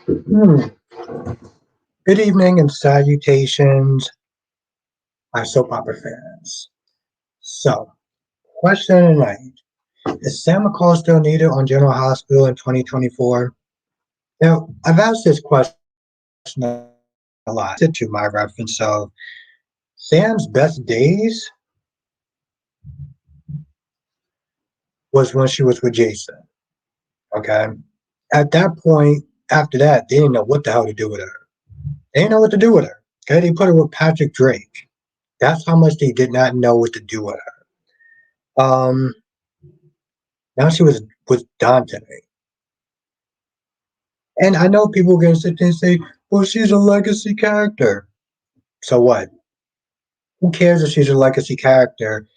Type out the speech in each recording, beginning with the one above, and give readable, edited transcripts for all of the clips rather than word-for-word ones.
Hmm. Good evening and salutations, my soap opera fans. So, question of the night. Is Sam McCall still needed on General Hospital in 2024? Now, I've asked this question a lot. To my reference of Sam's best days was when she was with Jason. Okay. At that point, after that, they didn't know what the hell to do with her. They didn't know what to do with her. Okay. They put her with Patrick Drake. That's how much they did not know what to do with her. Now she was with Dante. And I know people are going to sit there and say, well, she's a legacy character. So what? Who cares if she's a legacy character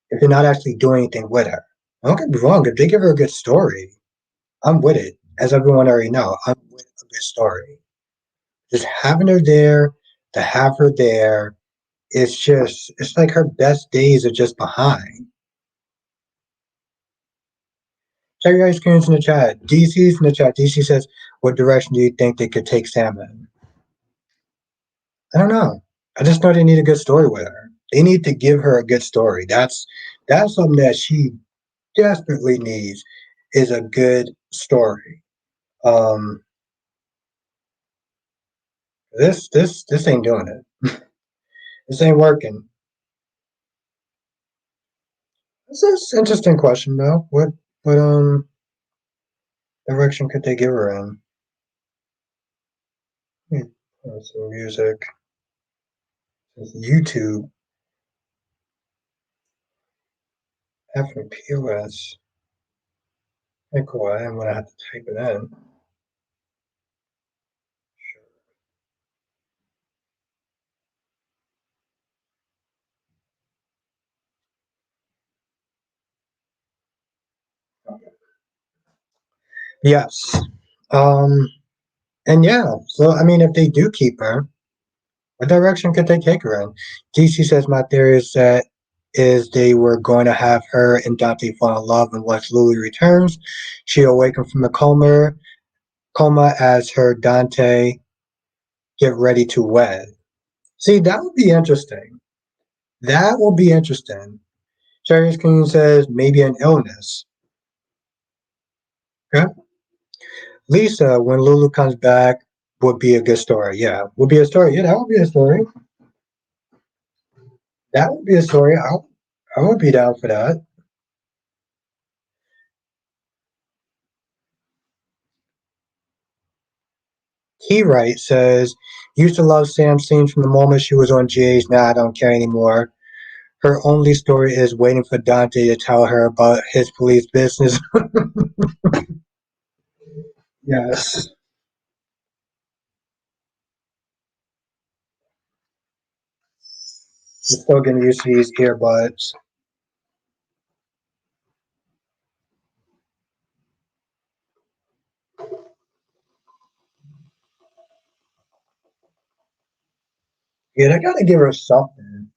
if you're not actually doing anything with her? Don't get me wrong, if they give her a good story, I'm with it. As everyone already know, I'm with a good story. Just having her there, to have her there, it's like her best days are just behind. Check your experience in the chat. DC's in the chat. DC says, what direction do you think they could take Sam in? I don't know. I just know they need a good story with her. They need to give her a good story. That's something that she desperately needs is a good story. Um, this ain't doing it. This ain't working. This is an interesting question though. What direction could they give her in? Some music. YouTube. After POS. Hey, cool. I am gonna have to type it in. Yes. Um, and yeah, so I mean, if they do keep her, what direction could they take her in? DC says my theory is they were going to have her and Dante fall in love, and once Lily returns, she'll awaken from the coma as her Dante get ready to wed. See, that would be interesting. That will be interesting. Cherry King says maybe an illness. Okay. Lisa, when Lulu comes back, would be a good story. Yeah, would be a story. Yeah, that would be a story. That would be a story. I would be down for that. He writes says, used to love Sam scenes from the moment she was on GH. Now I don't care anymore. Her only story is waiting for Dante to tell her about his police business. Yes. I'm still getting used to these earbuds. Yeah, they gotta give her something.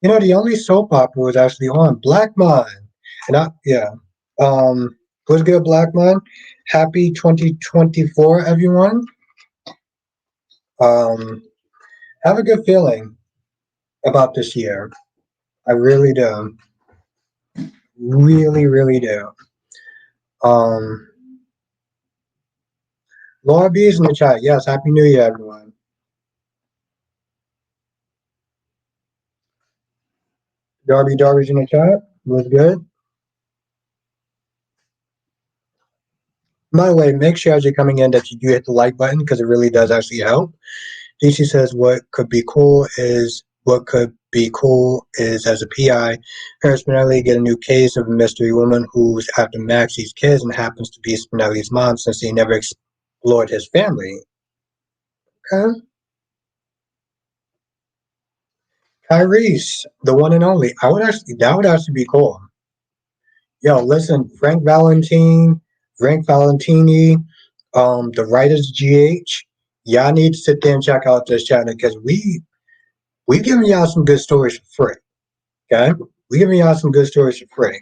You know, the only soap opera was actually on Black Mind. And yeah. Was good, Black Mind. Happy 2024, everyone. Um, have a good feeling about this year. I really do. Really, really do. Um, Laura B is in the chat. Yes, Happy New Year, everyone. Darby's in the chat. Was good. By the way, make sure as you're coming in that you do hit the like button because it really does actually help. DC says what could be cool is as a PI, Harris Spinelli get a new case of a mystery woman who's after Maxie's kids and happens to be Spinelli's mom since he never explored his family. Okay. Tyrese, the one and only. That would actually be cool. Yo, listen, Frank Valentini, the writers GH, y'all need to sit there and check out this channel because we giving y'all some good stories for free. Okay? We giving y'all some good stories for free.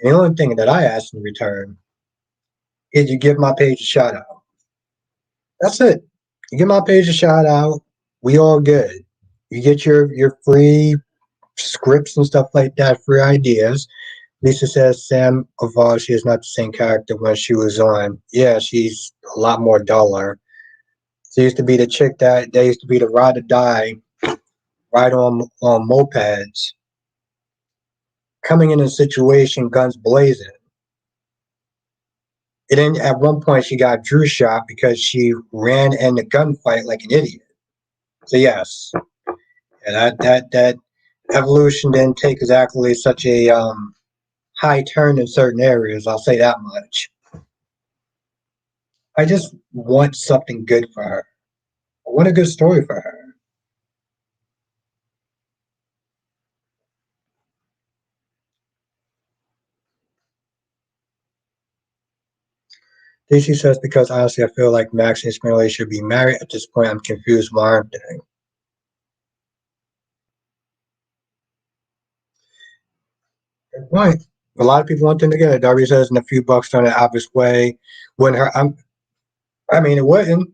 And the only thing that I ask in return is you give my page a shout out. That's it. You give my page a shout out. We all good. You get your free scripts and stuff like that, free ideas. Lisa says Sam evolved. She is not the same character when she was on. Yeah, she's a lot more duller. She used to be the chick that they used to be the ride or die, ride on mopeds, coming in a situation, guns blazing. And then at one point she got Drew shot because she ran in the gunfight like an idiot. So yes, and that evolution didn't take exactly such a high turn in certain areas. I'll say that much. I just want something good for her. I want a good story for her. DC says because honestly, I feel like Max and Smiley should be married. At this point, I'm confused. Why aren't they? Good point. A lot of people want them together. Darby says in a few bucks done the obvious way. When her, I mean, it wouldn't.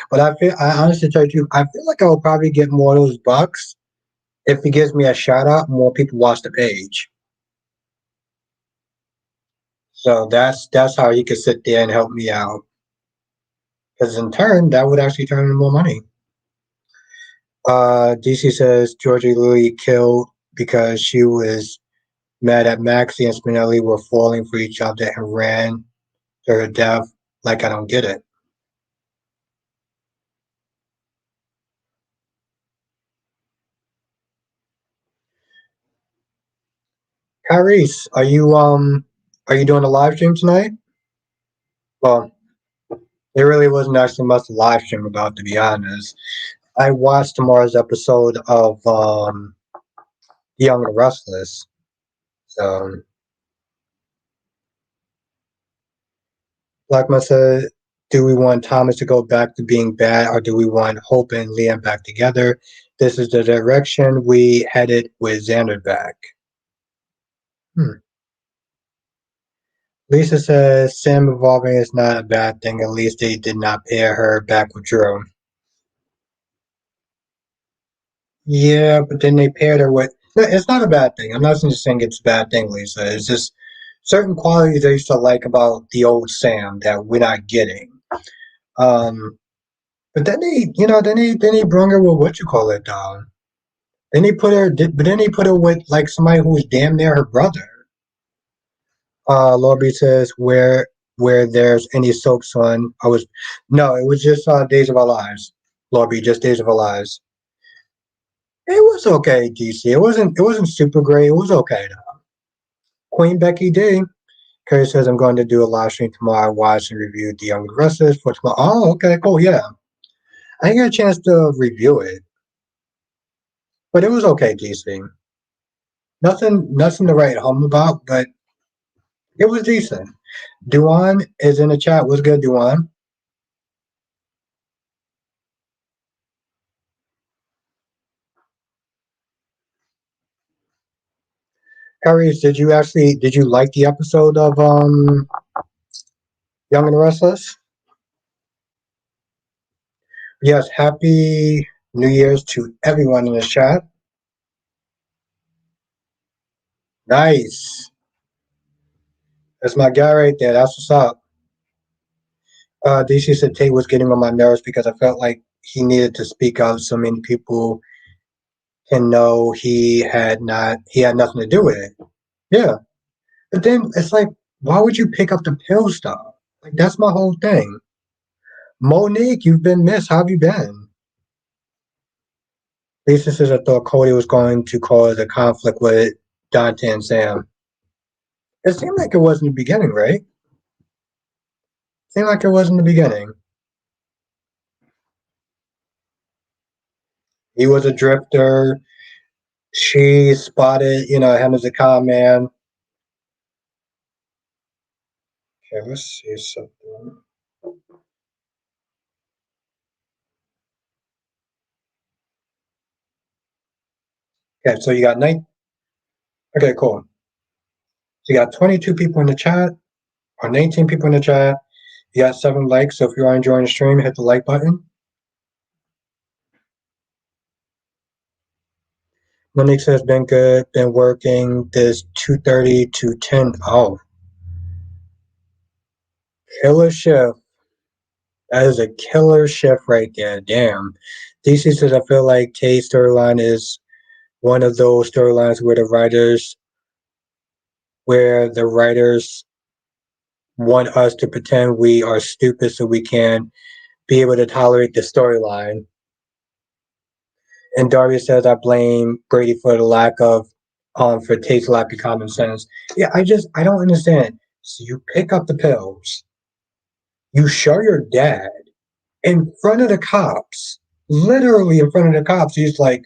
But I honestly tell you, I feel like I will probably get more of those bucks if he gives me a shout out. More people watch the page, so that's how he could sit there and help me out. Because in turn, that would actually turn into more money. DC says Georgie Louis killed because she was mad at Maxie and Spinelli were falling for each other and ran to her death. Like I don't get it. Kyrese, are you doing a live stream tonight? Well, there really wasn't actually much to live stream about, to be honest. I watched tomorrow's episode of Young and Restless. So, like I said, do we want Thomas to go back to being bad, or do we want Hope and Liam back together? This is the direction we headed with Xander back. Hmm. Lisa says Sam evolving is not a bad thing. At least they did not pair her back with Drew. Yeah, but then they paired her with. No, it's not a bad thing. I'm not just saying it's a bad thing, Lisa. It's just certain qualities I used to like about the old Sam that we're not getting. Um, but then then they brung her with what you call it down. Then they put her, but then they put her with like somebody who was damn near her brother. Lorby says where there's any soaps on. I was no, it was just Days of Our Lives. Lorby, just Days of Our Lives. It was okay, DC. It wasn't super great. It was okay though. Queen Becky D. Kerry says I'm going to do a live stream tomorrow. I watched and reviewed The Young Restless for tomorrow. Oh, okay, cool, yeah. I didn't get a chance to review it, but it was okay, DC. Nothing to write home about, but it was decent. Duan is in the chat. What's good, Duan? Harry, did you like the episode of Young and Restless? Yes, happy New Year's to everyone in the chat. Nice. That's my guy right there. That's what's up. DC said Tate was getting on my nerves because I felt like he needed to speak out so many people can know he had nothing to do with it. Yeah. But then it's like, why would you pick up the pill stuff? Like that's my whole thing. Monique, you've been missed. How have you been? Lisa says I thought Cody was going to cause a conflict with Dante and Sam. It seemed like it was in the beginning, right? Seemed like it was in the beginning. He was a drifter. She spotted, him as a con man. Okay, let's see something. Okay, so you got nine. Okay, cool. So you got 22 people in the chat, or 19 people in the chat. You got 7 likes, so if you are enjoying the stream, hit the like button. Monique says, been good, been working this 2:30 to 10. Oh, killer shift. That is a killer shift right there. Damn. DC says, I feel like Tay's storyline is one of those storylines where the writers want us to pretend we are stupid so we can be able to tolerate the storyline. And Darby says, I blame Brady for the lack of for Tate's lack of common sense. Yeah, I don't understand. So you pick up the pills, you show your dad in front of the cops, literally in front of the cops. He's like,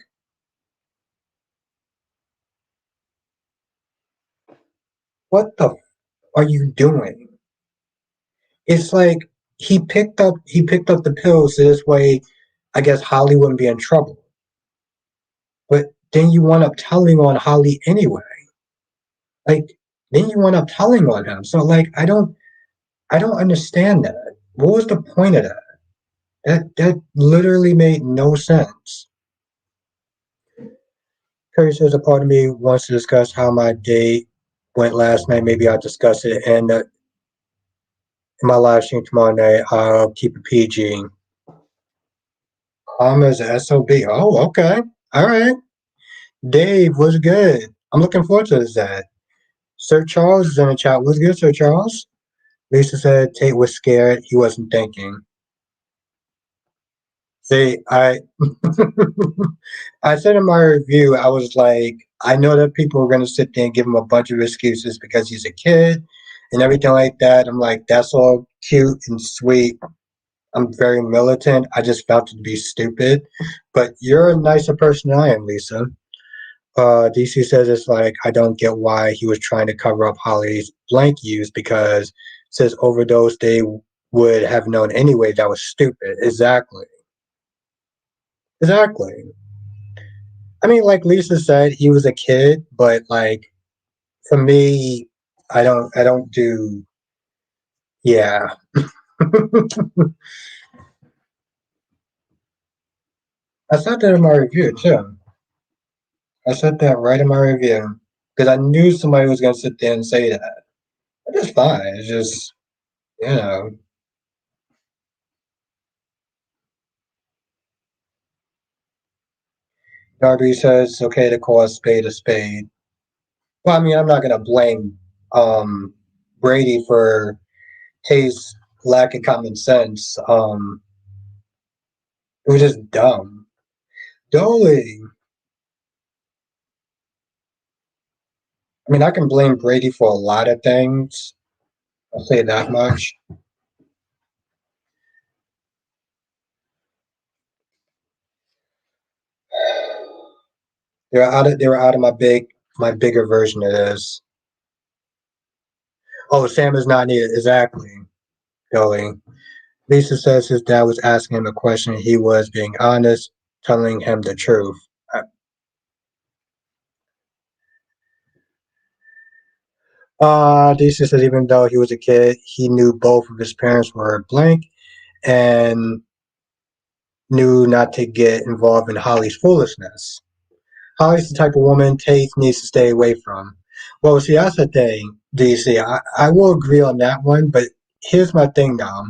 what the are you doing? It's like he picked up the pills so this way I guess Holly wouldn't be in trouble. But then you wound up telling on Holly anyway. Like then you wound up telling on him. So like I don't understand that. What was the point of that? That literally made no sense. Curry says a part of me wants to discuss how my date went last night. Maybe I'll discuss it in my live stream tomorrow night. I'll keep it PG. As a SOB. Oh, okay. All right. Dave, what's good? I'm looking forward to this. That Sir Charles is in the chat. What's good, Sir Charles? Lisa said Tate was scared. He wasn't thinking. See, I said in my review, I was like, I know that people are going to sit there and give him a bunch of excuses because he's a kid and everything like that. I'm like, that's all cute and sweet. I'm very militant. I just found it to be stupid. But you're a nicer person than I am, Lisa. DC says it's like, I don't get why he was trying to cover up Holly's blank use because says overdose they would have known anyway. That was stupid. Exactly. Exactly. I mean, like Lisa said, he was a kid, but like for me, I don't do, yeah. I said that in my review too. I said that right in my review because I knew somebody was going to sit there and say that. But it's fine. It's just, you know, Darby says it's okay to call a spade a spade. Well, I mean, I'm not going to blame um, Brady for Tay's lack of common sense. It was just dumb. Dolly. I mean, I can blame Brady for a lot of things. I'll say that much. They were out of my bigger version of this. Oh, Sam is not needed. Exactly. Dolly. Lisa says his dad was asking him a question. He was being honest, telling him the truth. Lisa says even though he was a kid, he knew both of his parents were blank and knew not to get involved in Holly's foolishness. Holly's the type of woman Tate needs to stay away from. Well, see, that's the thing, DC. I will agree on that one, but here's my thing now.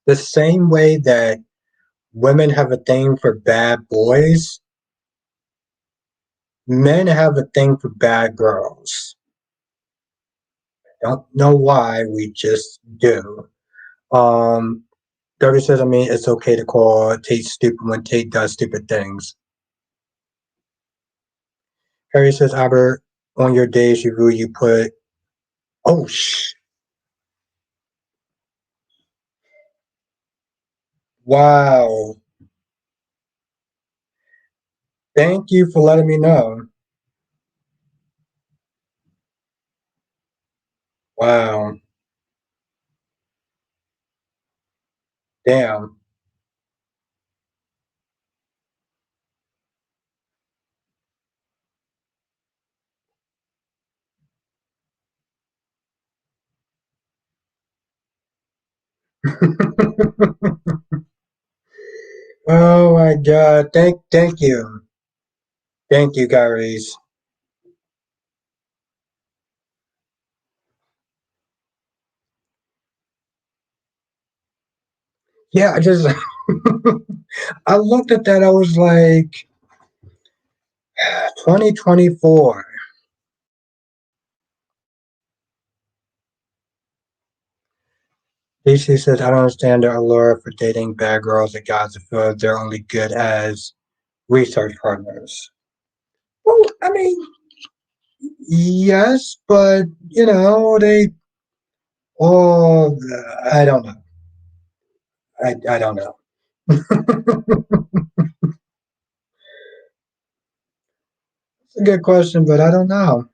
The same way that women have a thing for bad boys, men have a thing for bad girls. Don't know why, we just do. Um, Derby says, I mean, it's okay to call Tate stupid when Tate does stupid things. Harry says, Albert, on your days review, you put, oh, wow. Thank you for letting me know. Wow. Damn. Oh my God! Thank you, Kyrie's. Yeah, I just I looked at that. I was like, 2024. DC says, I don't understand the allure for dating bad girls and guys that feel they're only good as research partners. Well, I mean, yes, but they all. I don't know. I don't know. It's a good question, but I don't know.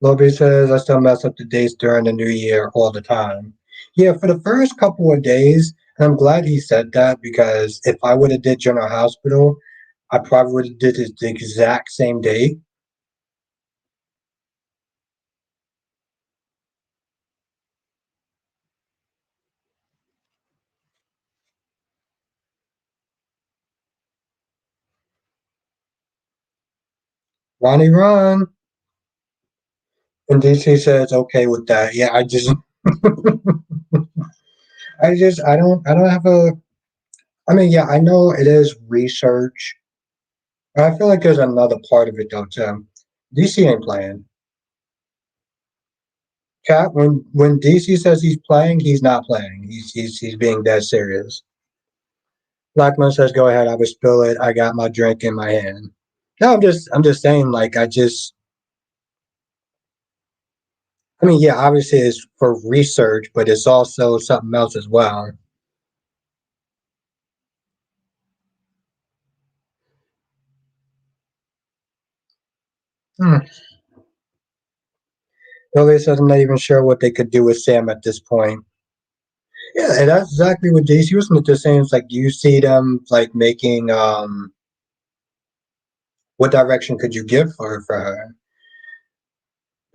Lobby says I still mess up the dates during the new year all the time. Yeah, for the first couple of days, and I'm glad he said that because if I would have did General Hospital, I probably would have did it the exact same day. Ronnie Ron. And DC says okay with that. Yeah, I don't have a. I mean, yeah, I know it is research. I feel like there's another part of it though too. DC ain't playing. Cat when DC says he's playing, he's not playing. He's being dead serious. Blackman says, "Go ahead. I will spill it. I got my drink in my hand." No, I'm just saying. Like I mean, yeah, obviously it's for research, but it's also something else as well. Hmm. Billy says, "I'm not even sure what they could do with Sam at this point." Yeah, and that's exactly what DC was just saying. It's like, do you see them like making what direction could you give for her?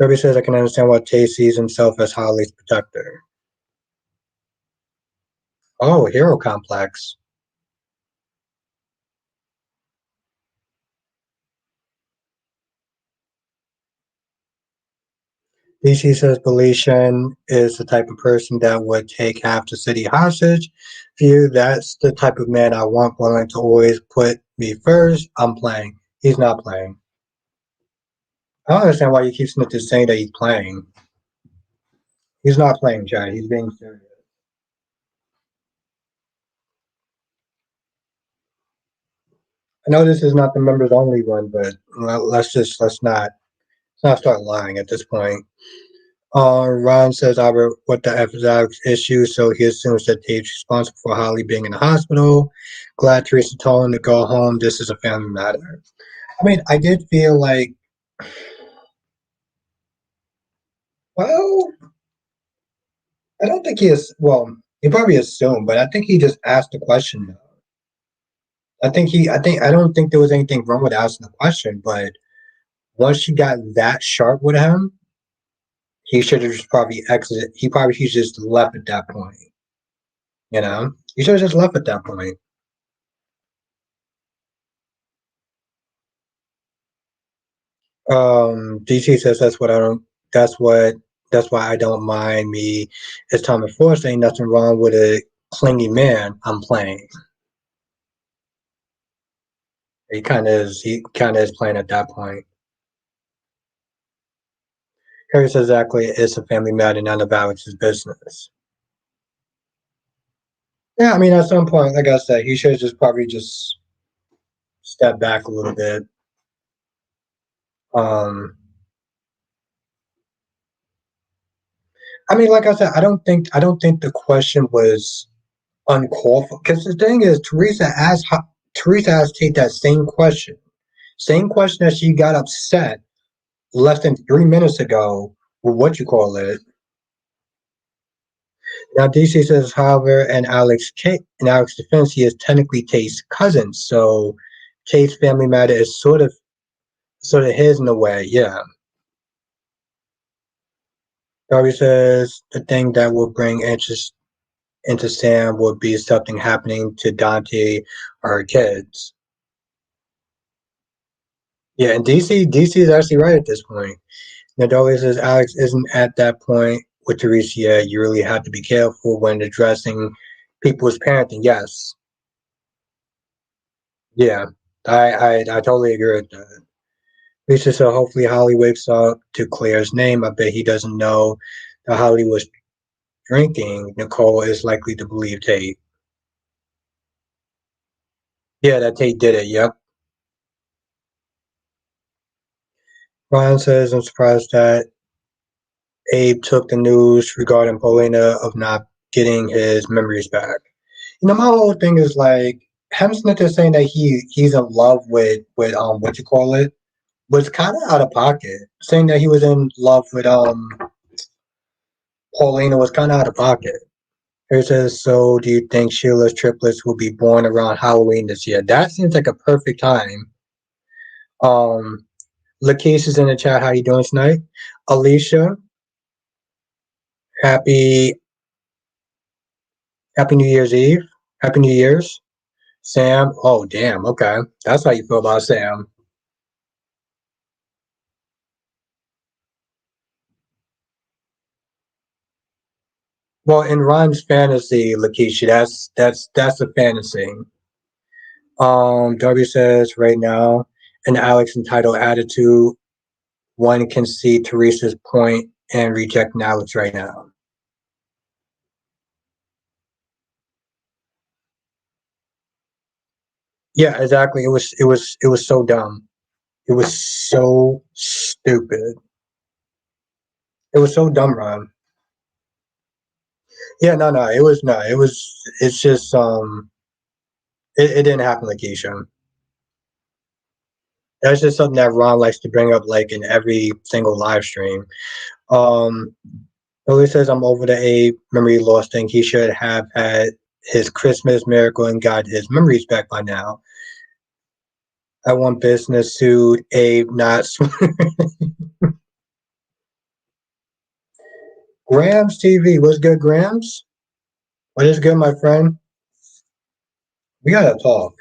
Kirby says, I can understand why Tay sees himself as Holly's protector. Oh, hero complex. DC says Beletian is the type of person that would take half the city hostage. View, that's the type of man I want, willing to always put me first. I'm playing. He's not playing. I don't understand why you keep Smith saying that he's playing. He's not playing, Chad. He's being serious. I know this is not the members only one, but let's not start lying at this point. Ron says Albert, what the F is Alex's issue? So he assumes that Dave's responsible for Holly being in the hospital. Glad Teresa told him to go home. This is a family matter. I mean, I did feel like, well, I don't think he is. Well, he probably assumed, but I think he just asked the question. I don't think there was anything wrong with asking the question, but once she got that sharp with him, he should have just probably exited. He probably should just left at that point. He should have just left at that point. DC says that's what I don't. That's what. That's why I don't mind me. It's Thomas Ford saying nothing wrong with a clingy man. I'm playing. He kind of is. He kind of is playing at that point. Harry says exactly. It's a family matter, none of Alex's business. Yeah, I mean, at some point, like I said, he should have just probably just stepped back a little bit. Um, I mean, like I said, I don't think the question was uncalled for. Because the thing is, Teresa asked Tate that same question that she got upset less than 3 minutes ago. With what you call it? Now DC says, however, in Alex's defense, he is technically Tate's cousin, so Tate's family matter is sort of his in a way. Yeah. Darby says the thing that will bring interest into Sam would be something happening to Dante or her kids. Yeah, and DC is actually right at this point. Nadolia says Alex isn't at that point with Teresa yet. You really have to be careful when addressing people's parenting. Yes, yeah, I totally agree with that. Lisa said hopefully Holly wakes up to Claire's name. I bet he doesn't know that Holly was drinking. Nicole is likely to believe Tate. Yeah, that Tate did it. Yep. Ryan says I'm surprised that Abe took the news regarding Paulina of not getting his memories back. My whole thing is like Hemsmith is saying that he's in love with what you call it was kind of out of pocket. Saying that he was in love with Paulina was kind of out of pocket. Here says, so do you think Sheila's triplets will be born around Halloween this year? That seems like a perfect time. Um, Lakeisha is in the chat. How you doing tonight? Alicia, happy Happy New Year's Eve. Happy New Year's. Sam, oh damn, okay. That's how you feel about Sam. Well, in Ryan's fantasy, Lakeisha, that's a fantasy. Darby says right now, in Alex entitled attitude, one can see Teresa's point and rejecting Alex right now. Yeah, exactly. It was so dumb. It was so stupid. It was so dumb, Ron. Yeah, no. It was no. It was. It's just It didn't happen, Lakeisha. That's just something that Ron likes to bring up, like in every single live stream. Um, Billy says, I'm over the A memory loss thing. He should have had his Christmas miracle and got his memories back by now. I want business sued Abe, not Grams TV. What's good, Grams? What is good, my friend? We gotta talk.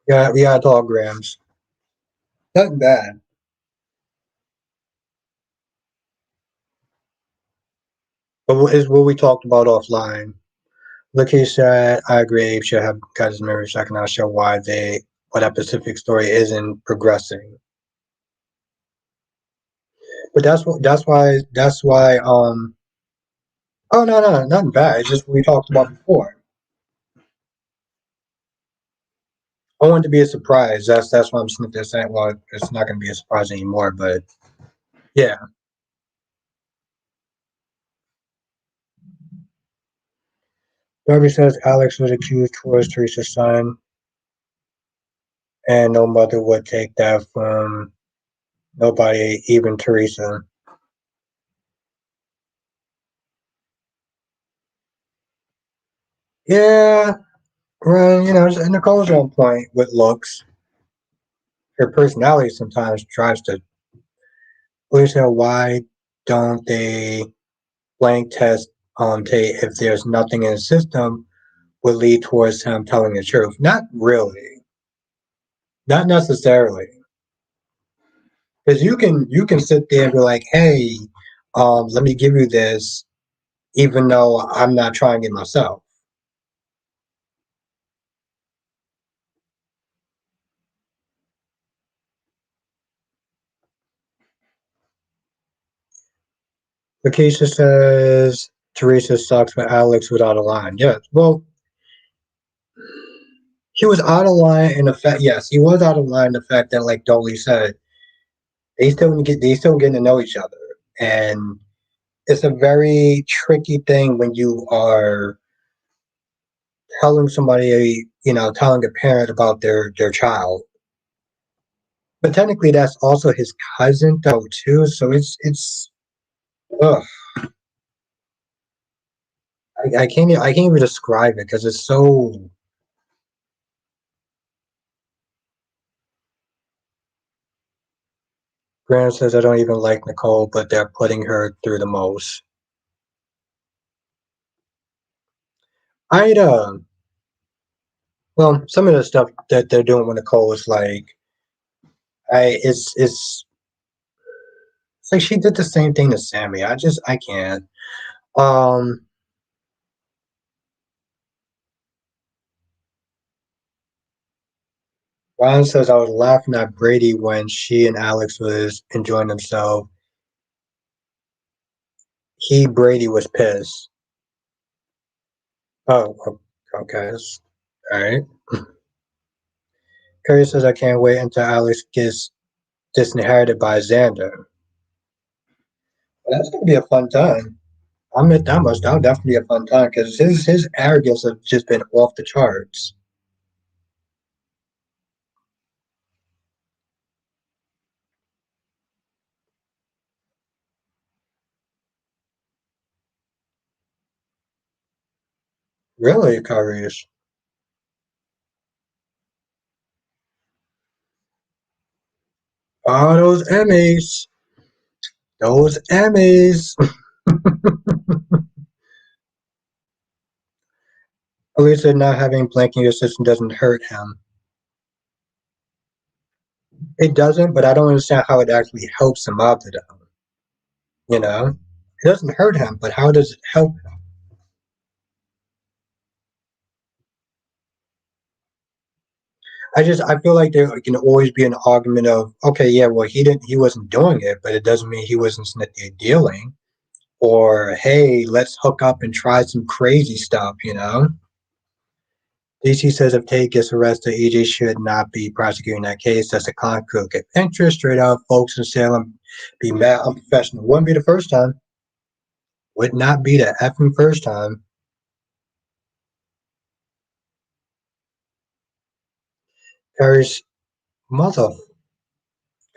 Yeah, we gotta talk, Grams. Nothing bad. But what is what we talked about offline. Lucky said, I agree, Abe should have got his memories. I cannot show why that Pacific story isn't progressing. But that's why oh no, nothing bad. It's just what we talked about before. I want it to be a surprise. That's why I'm snipping this saying well it's not gonna be a surprise anymore, but yeah. Darby says Alex was accused towards Teresa's son and no mother would take that from nobody, even Teresa. Yeah, right, Nicole's on point with looks. Her personality sometimes tries to Lisa, why don't they blank test Tate if there's nothing in the system would lead towards him telling the truth? Not really. Not necessarily. Because you can sit there and be like, hey, let me give you this, even though I'm not trying it myself. Lakeisha says Teresa sucks, but Alex was out of line. Yes. Well, he was out of line in the fact yes, he was out of line in the fact that like Dolly said, they still getting to know each other. And it's a very tricky thing when you are telling somebody, telling a parent about their child. But technically, that's also his cousin, though, too. So it's. Ugh, I can't even describe it because it's so Grant says I don't even like Nicole, but they're putting her through the most. I'd well, some of the stuff that they're doing with Nicole is like it's like she did the same thing to Sammy. I can't. Um Ryan says I was laughing at Brady when she and Alex was enjoying themselves. Brady was pissed. Okay. All right. Curry says I can't wait until Alex gets disinherited by Xander. Well, that's gonna be a fun time. I'll admit that much. That'll definitely be a fun time because his arrogance has just been off the charts. Really, Kyrie's. Oh, those Emmys. Those Emmys. At least not having blanking your system doesn't hurt him. It doesn't, but I don't understand how it actually helps him out, though. You know? It doesn't hurt him, but how does it help him? I feel like there can always be an argument of, okay, yeah, well he wasn't doing it, but it doesn't mean he wasn't dealing. Or hey, let's hook up and try some crazy stuff, you know? DC says if Tate gets arrested, EJ should not be prosecuting that case. That's a conflict of interest. Straight up, folks in Salem be mad unprofessional. Wouldn't be the first time. Would not be the effing first time. Curry's mother.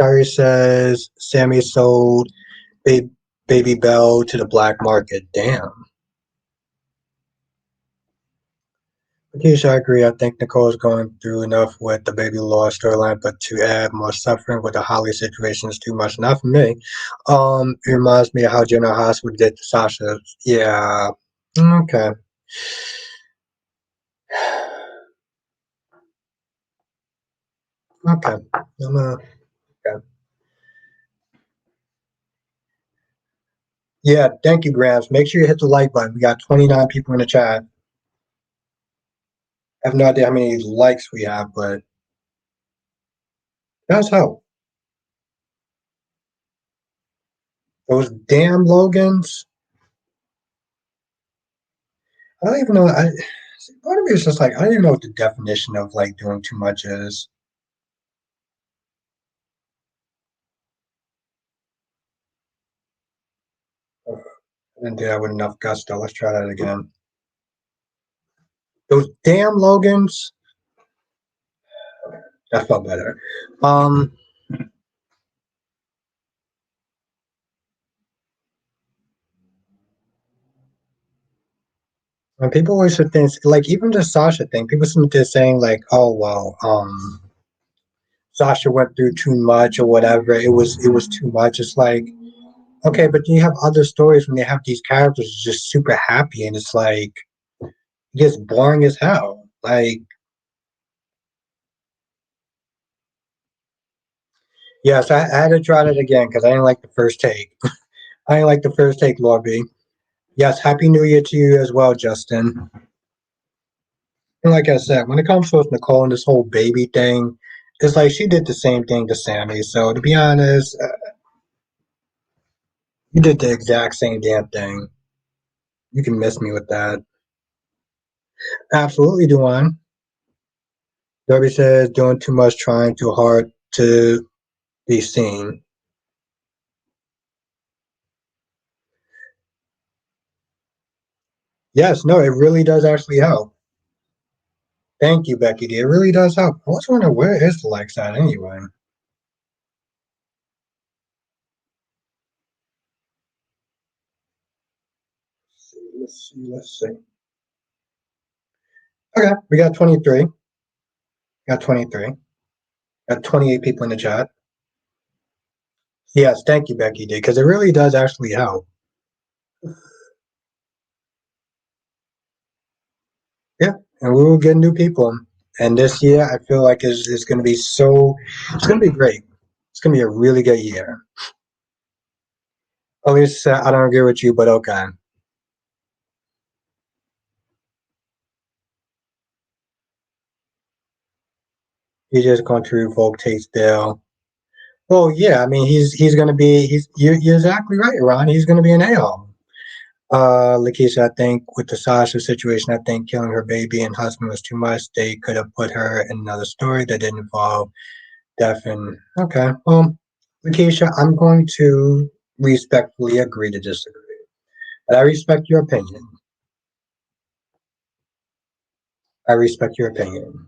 Curry says Sammy sold ba- Baby Bell to the black market. Damn. Keisha, I agree. I think Nicole's going through enough with the baby law storyline, but to add more suffering with the Holly situation is too much. Not for me. It reminds me of how General Hospital did to Sasha. Yeah. Okay. Okay. Okay. Yeah. Thank you, Grams. Make sure you hit the like button. We got 29 people in the chat. I have no idea how many likes we have, but that's how. Those damn Logans. I don't even know. Part of me is just like I don't even know what the definition of like doing too much is. I didn't do that with enough gusto. Let's try that again. Those damn Logans. That felt better. Um, and people always say things like even the Sasha thing. People seem to saying like, "Oh well, Sasha went through too much or whatever. It was too much." It's like, okay, but you have other stories when they have these characters just super happy, and it's like it gets boring as hell. Like, yes, I had to try that again because I didn't like the first take. I didn't like the first take, Lobby. Yes, Happy New Year to you as well, Justin. And like I said, when it comes to Nicole and this whole baby thing, it's like she did the same thing to Sammy. So to be honest, you did the exact same damn thing. You can miss me with that. Absolutely, Duane. Derby says doing too much, trying too hard to be seen. Yes, no, it really does actually help. Thank you, Becky D. It really does help. I was wondering where is the likes at anyway. Let's see. Okay, we got 23. Got 23. Got 28 people in the chat. Yes, thank you, Becky D, because it really does actually help. Yeah, and we will get new people. And this year, I feel like is going to be it's going to be great. It's going to be a really good year. At least I don't agree with you, but okay. He's just going to revoke Tate's bill. Well, yeah, I mean, he's going to be you're exactly right, Ron. He's going to be an a-hole. Lakeisha, I think with the Sasha situation, I think killing her baby and husband was too much. They could have put her in another story that didn't involve death and okay. Well, Lakeisha, I'm going to respectfully agree to disagree. But I respect your opinion. I respect your opinion.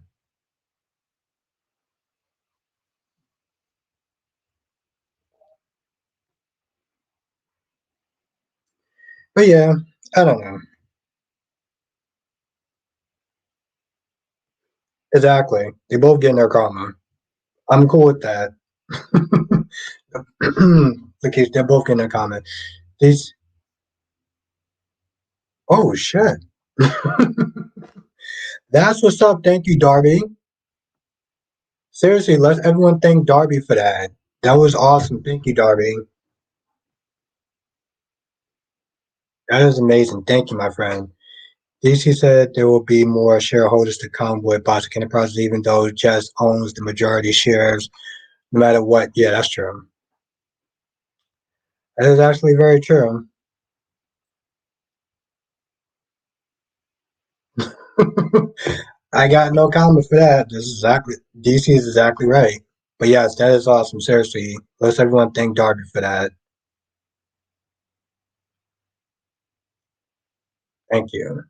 But yeah, I don't know. Exactly. They both getting their karma. I'm cool with that. Lakeisha, they're both getting their karma. These oh shit. That's what's up. Thank you, Darby. Seriously, let's everyone thank Darby for that. That was awesome. Thank you, Darby. That is amazing. Thank you, my friend. DC said there will be more shareholders to come with Bostic Enterprises, even though Jess owns the majority shares, no matter what. Yeah, that's true. That is actually very true. I got no comment for that. This is exactly DC is exactly right. But yes, that is awesome. Seriously, let's everyone thank Darby for that. Thank you.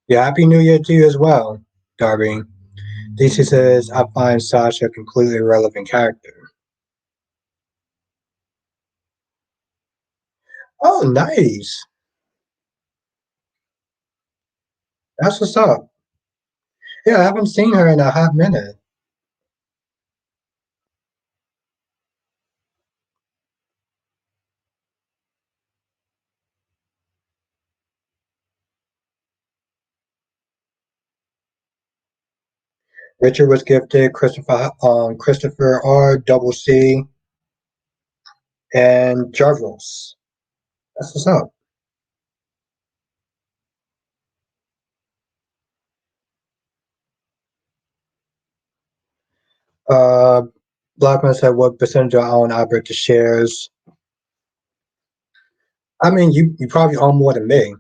Yeah, happy New Year to you as well, Darby. DC says I find Sasha a completely irrelevant character. Oh, nice. That's what's up. Yeah, I haven't seen her in a hot minute. Richard was gifted Christopher R. Double C and Jarvis. That's what's up. Uh, Blackman said, "What percentage I own Albert the shares?" I mean, you probably own more than me.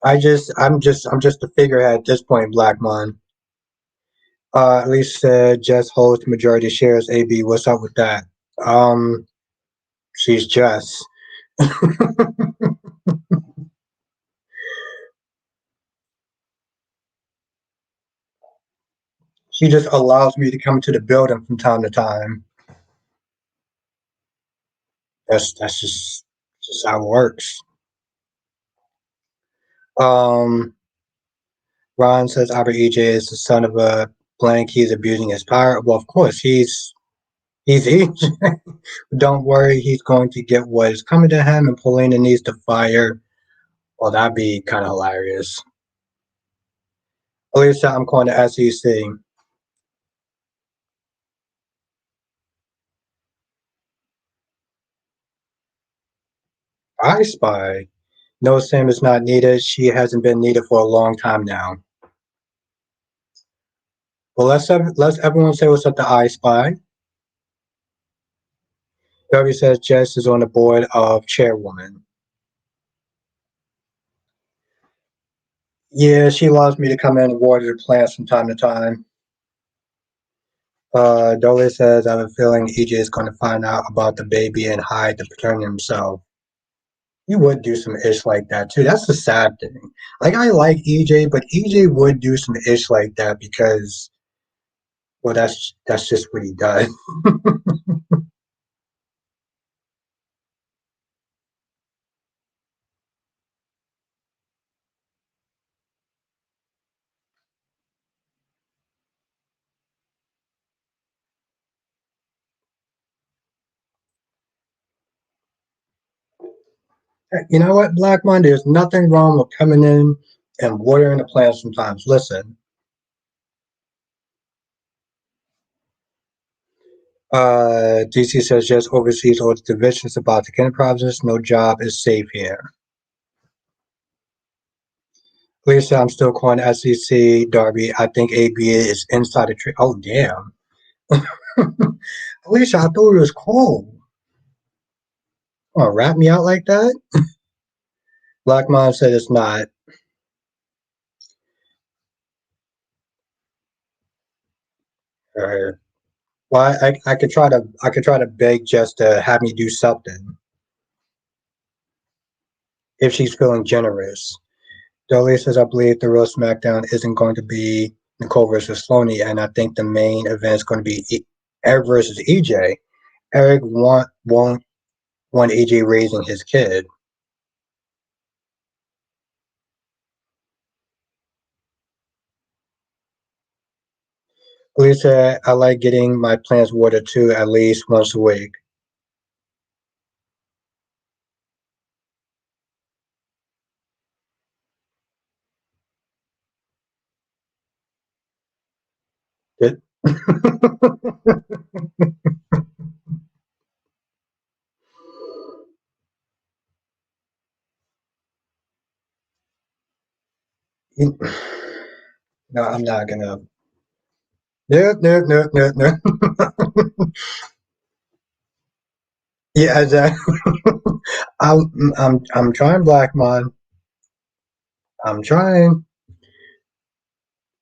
I'm just a figurehead at this point, Blackmon. At least Jess holds the majority of shares. AB, what's up with that? Um, she's Jess. She just allows me to come to the building from time to time. That's just how it works. Um, Ron says Albert EJ is the son of a blank. He's abusing his power. Well, of course he's EJ. Don't worry, he's going to get what is coming to him, and Paulina needs to fire. Well, that'd be kind of hilarious. Alicia, I'm calling the SEC. I Spy. No, Sam is not needed. She hasn't been needed for a long time now. Well, let's everyone say what's up to I Spy. Darby says Jess is on the board of chairwoman. Yeah, she allows me to come in and water the plants from time to time. Dolly says, I have a feeling EJ is going to find out about the baby and hide the paternity himself. He would do some ish like that too. That's the sad thing. Like I like EJ, but EJ would do some ish like that because, well, that's just what he does. You know what, Black Mon? There's nothing wrong with coming in and watering the plants sometimes. Listen, DC says just oversees all the divisions about the enterprises. No job is safe here. Lisa, I'm still calling SEC Darby. I think AB is inside the tree. Oh, damn. Alicia, I thought it was cold. Oh, wrap me out like that? Black Mom said it's not. Uh, well, I could try to beg Jess to have me do something if she's feeling generous. Dolly says I believe the real SmackDown isn't going to be Nicole versus Sloney, and I think the main event is going to be Eric versus EJ. Eric won't want EJ raising his kid. Lisa, I like getting my plants watered too, at least once a week. Good. No, I'm not gonna. Nope, nope, nope, nope, nope. Yeah, exactly. I'm trying, Black man. I'm trying.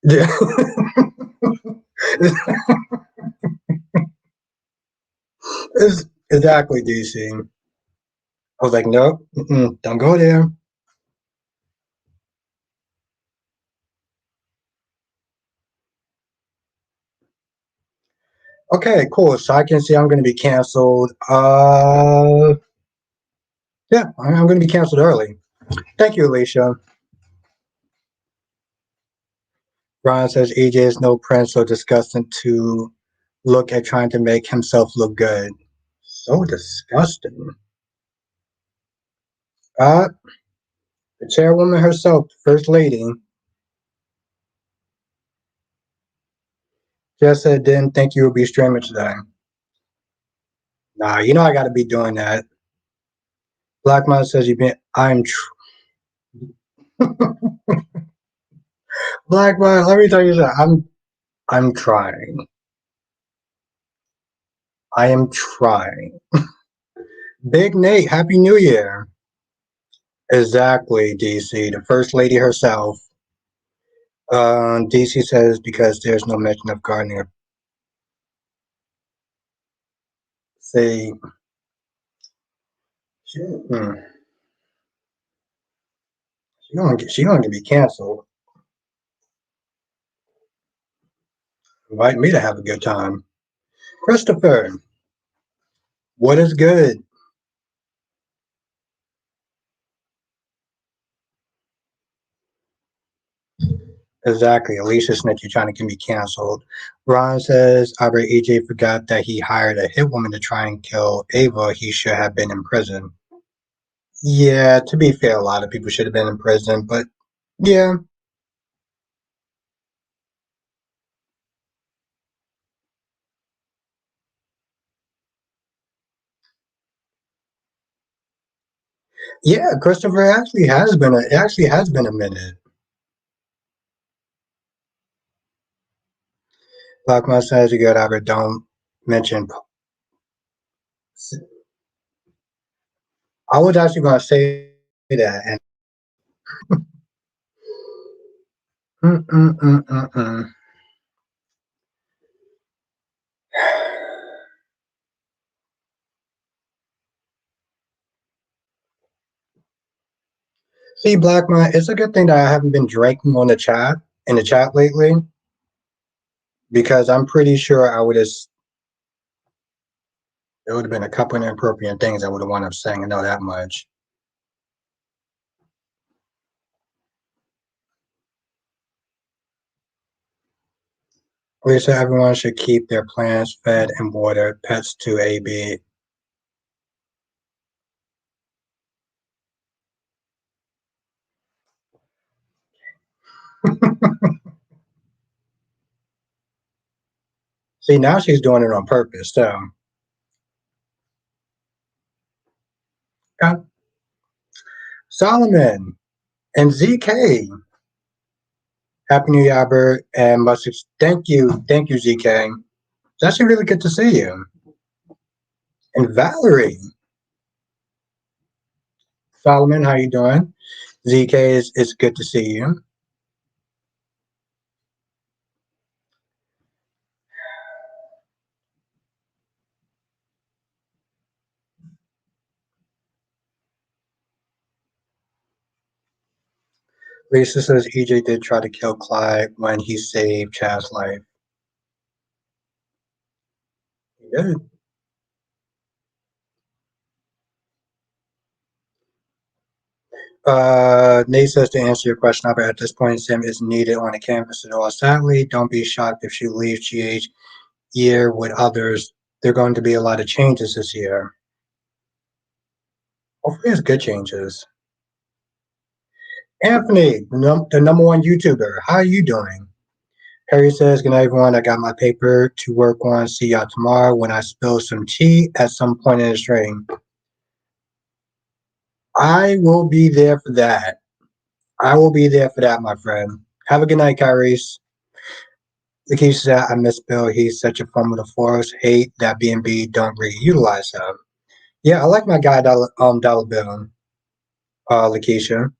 Yeah. Exactly, DC. I was like, nope, don't go there. Okay, cool. So I can see I'm going to be canceled. Yeah, I'm going to be canceled early. Thank you, Alicia. Ron says EJ is no prince, so disgusting to look at trying to make himself look good. So disgusting. Uh, the chairwoman herself, First Lady, just said didn't think you would be streaming today. Nah, you know I got to be doing that. Black Man says you've been. Black Man. Let me tell you something. I'm trying. I am trying. Big Nate, Happy New Year. Exactly, DC. The First Lady herself. DC says because there's no mention of gardening. Say, hmm, she gonna be canceled. Invite me to have a good time. Christopher, what is good? Exactly. Alicia Smith, you're trying to get me canceled. Ron says Albert EJ forgot that he hired a hitwoman to try and kill Ava. He should have been in prison. Yeah, to be fair, a lot of people should have been in prison, but yeah. Yeah, Christopher actually has been a minute. Blackmon says you good, Albert. Don't mention. I was actually going to say that. And mm. See, Blackmon, it's a good thing that I haven't been drinking on the chat in the chat lately because I'm pretty sure I would have. There would have been a couple of inappropriate things I would have wound up saying. I know that much. Lisa, everyone should keep their plants fed and watered. Pets to AB. See, now she's doing it on purpose. So, okay. Solomon and ZK. Happy New Year, Albert, and message. Thank you, ZK. It's actually really good to see you. And Valerie, Solomon, how you doing? ZK is it's good to see you. Lisa says EJ did try to kill Clyde when he saved Chad's life. He did. Nate says to answer your question, Albert, at this point, Sim is needed on the campus at all. Sadly, don't be shocked if she leaves GH year with others. There are going to be a lot of changes this year. Hopefully, it's good changes. Anthony, the number one YouTuber, how are you doing? Harry says, good night, everyone. I got my paper to work on. See y'all tomorrow when I spill some tea at some point in the stream. I will be there for that. I will be there for that, my friend. Have a good night, Kyrie's. Lakeisha said, I miss Bill. He's such a fun with the force. Hate that B&B don't really utilize him. Yeah, I like my guy, Dollar Bill, Lakeisha.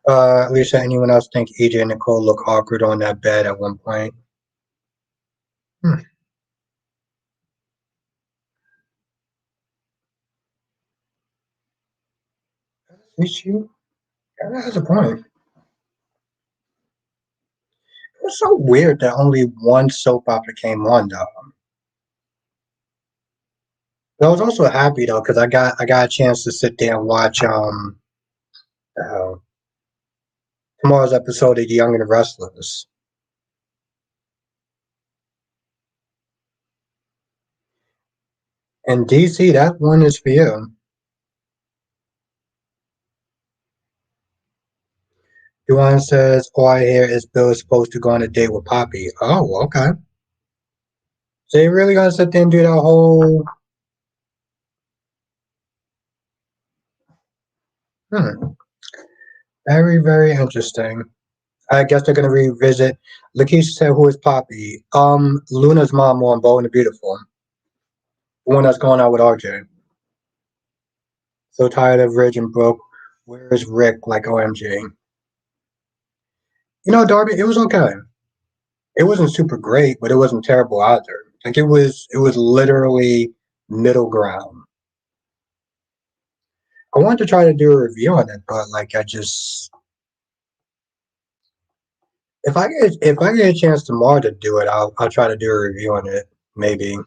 Alicia, anyone else think AJ and Nicole look awkward on that bed at one point? Hmm. Issue? Yeah, that has a point. It was so weird that only one soap opera came on, though. But I was also happy though because I got a chance to sit there and watch uh, tomorrow's episode of Young and the Restless. And DC, that one is for you. Duane says all I hear is Bill is supposed to go on a date with Poppy. Oh, okay. So you really gonna sit there and do that whole? Hmm. Very, very interesting. I guess they're gonna revisit. Lakeisha said, "Who is Poppy?" Luna's mom on Bold and the Beautiful, the one that's going out with RJ. So tired of Ridge and Brooke. Where is Rick? Like OMG. You know, Darby, it was okay. It wasn't super great, but it wasn't terrible either. Like it was literally middle ground. I wanted to try to do a review on it, but like I just if I get a chance tomorrow to do it, I'll try to do a review on it. Maybe.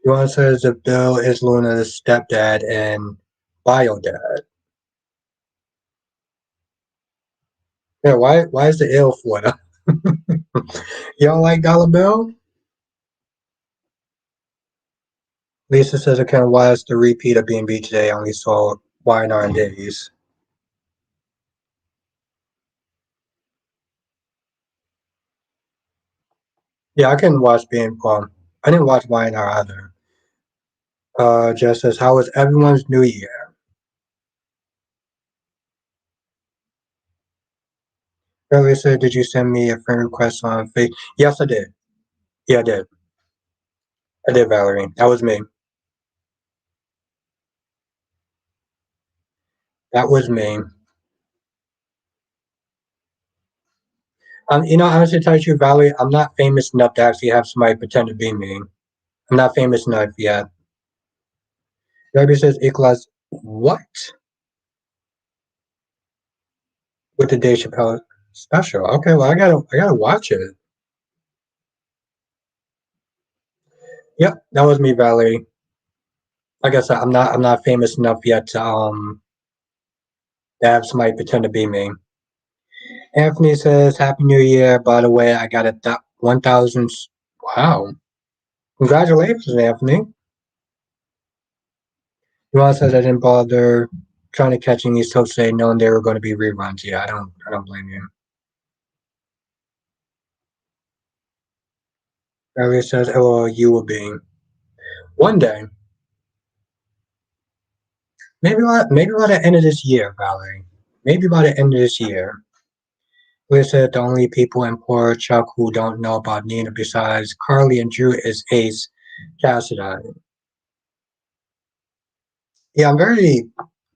Yuan says that Bill is Luna's stepdad and bio dad. Yeah, why is the ill for them? You don't like Dollar Bill? Lisa says I can't watch the repeat of B&B today. I only saw Y&R and Days. Yeah, I couldn't watch being I didn't watch Y&R either. Jess says, how was everyone's New Year? Earlier said, did you send me a friend request on Facebook? Yes, I did. Yeah, I did. I did, Valerie. That was me. That was me. Honestly, to tell you, Valerie, I'm not famous enough to actually have somebody pretend to be me. I'm not famous enough yet. Earlier says, equalize what? With the Dave Chappelle special. Okay, well, I gotta watch it. Yep, that was me, Valerie. Like I said, I'm not famous enough yet to have somebody pretend to be me. Anthony says, Happy New Year. By the way, I got a 1,000. Wow. Congratulations, Anthony. You also said I didn't bother trying to catch any so say knowing they were going to be reruns. Yeah, I don't blame you. Elliot says, LOL, you will be. One day. Maybe by the end of this year, Valerie. Maybe by the end of this year. We said the only people in Poor Chuck who don't know about Nina besides Carly and Drew is Ace Cassidy. Yeah, I'm very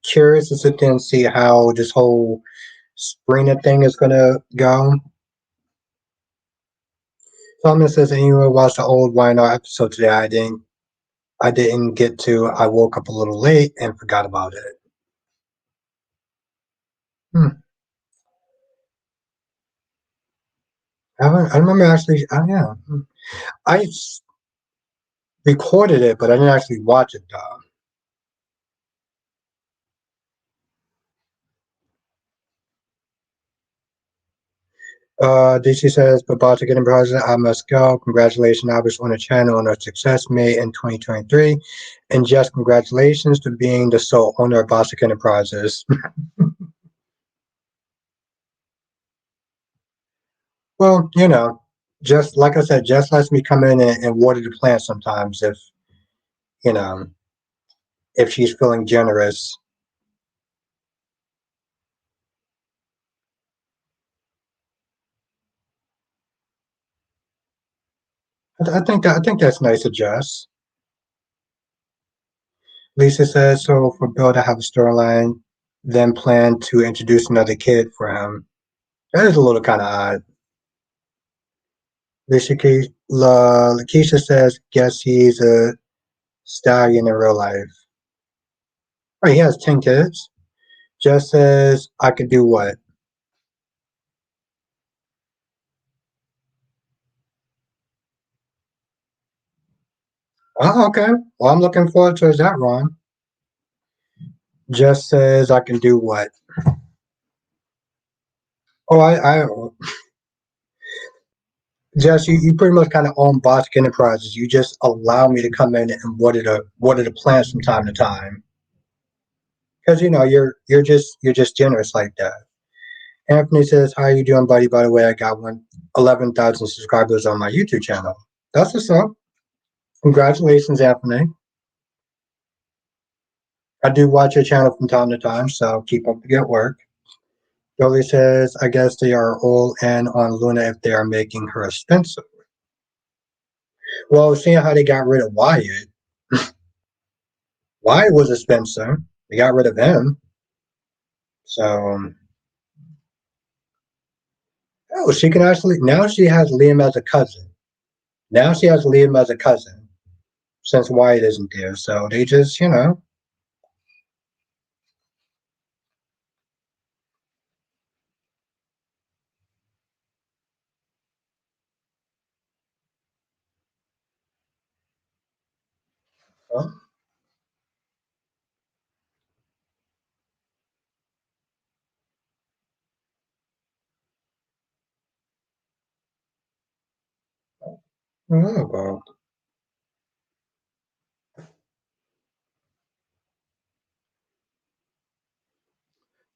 curious to sit there and see how this whole Springer thing is gonna go. Thomas says anyone watched the old YNR episode today. I didn't get to. I woke up a little late and forgot about it. Hmm. I remember actually. Oh yeah. I recorded it, but I didn't actually watch it though. DC says, but about to get in process, I must go. Congratulations, Albert, on the channel and our success made in 2023. And just congratulations to being the sole owner of Bostic Enterprises. Well, just like I said, just lets me come in and water the plant sometimes you know, if she's feeling generous. I think that's nice of Jess. Lisa says, so for Bill to have a storyline, then plan to introduce another kid for him. That is a little kind of odd. Lakeisha says, guess he's a stallion in real life. Oh, he has 10 kids. Jess says, I could do what? Oh, okay. Well, I'm looking forward to that, Ron. Jess says, I can do what? Oh, Jess, you pretty much kind of own Bostic Enterprises. You just allow me to come in and water the plants from time to time because you're just generous like that. Anthony says, "How are you doing, buddy? By the way, I got 11,000 subscribers on my YouTube channel. That's what's up. Congratulations, Anthony. I do watch your channel from time to time, so keep up the good work." Jolie says, "I guess they are all in on Luna if they are making her expensive." Well, seeing how they got rid of Wyatt was expensive. They got rid of him, so oh, she can actually now she has Liam as a cousin. Now she has Liam as a cousin since Wyatt isn't there. So they just, oh, well,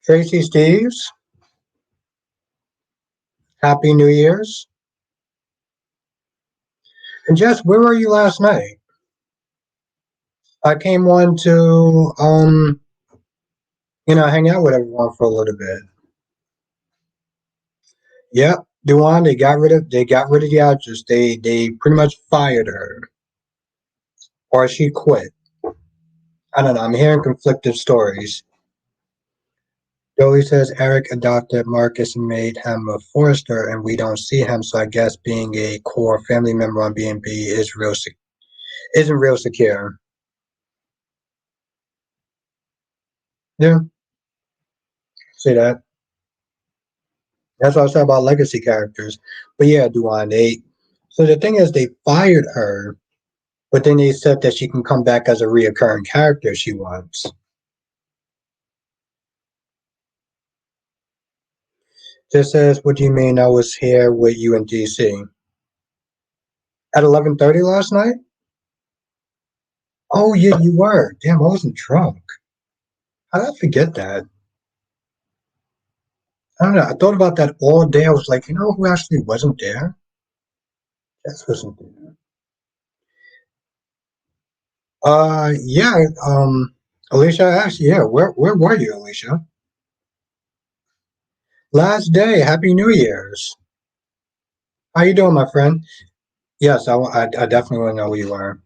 Tracy Steves, Happy New Year's. And Jess, where were you last night? I came on to hang out with everyone for a little bit. Yep, Duan, they got rid of the actress. They pretty much fired her. Or she quit. I don't know. I'm hearing conflicting stories. Joey says Eric adopted Marcus and made him a Forester, and we don't see him. So I guess being a core family member on B&B isn't real secure. Yeah, see that. That's what I said about legacy characters. But yeah, Duan, they. So the thing is, they fired her, but then they said that she can come back as a reoccurring character if she wants. This says, what do you mean I was here with you in DC? At 11:30 last night? Oh, yeah, you were. Damn, I wasn't drunk. How did I forget that? I don't know. I thought about that all day. I was like, you know who actually wasn't there? Jess wasn't there. Yeah, Alicia, actually, yeah, where were you, Alicia? Last day, Happy New Year's. How you doing, my friend? Yes, I definitely want to know who you are.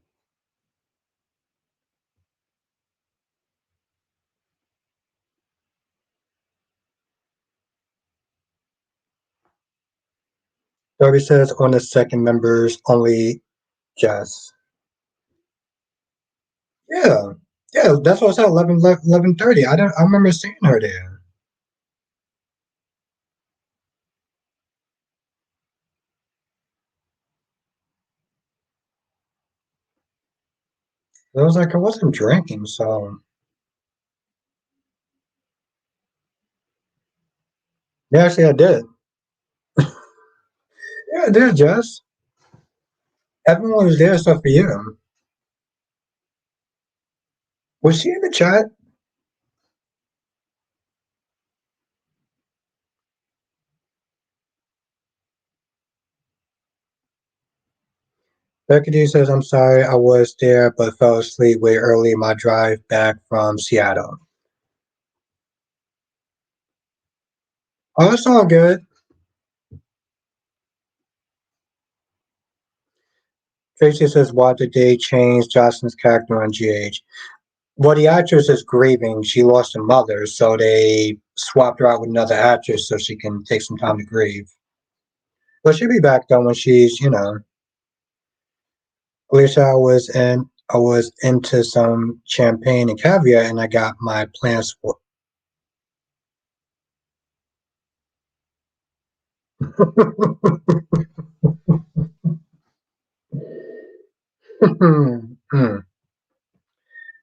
30 says on the second members, only Jess. Yeah, yeah, that's what I said, 11:30. I remember seeing her there. I was like, I wasn't drinking, so yeah, actually, I did. Yeah, I did, Jess. Everyone was there except for you. Was she in the chat? Becky says, I'm sorry, I was there, but fell asleep way early in my drive back from Seattle. Oh, it's all good. Tracy says, why did they change Jocelyn's character on GH? Well, the actress is grieving. She lost her mother, so they swapped her out with another actress so she can take some time to grieve. But she'll be back though when she's, at least I was into some champagne and caviar, and I got my plans for.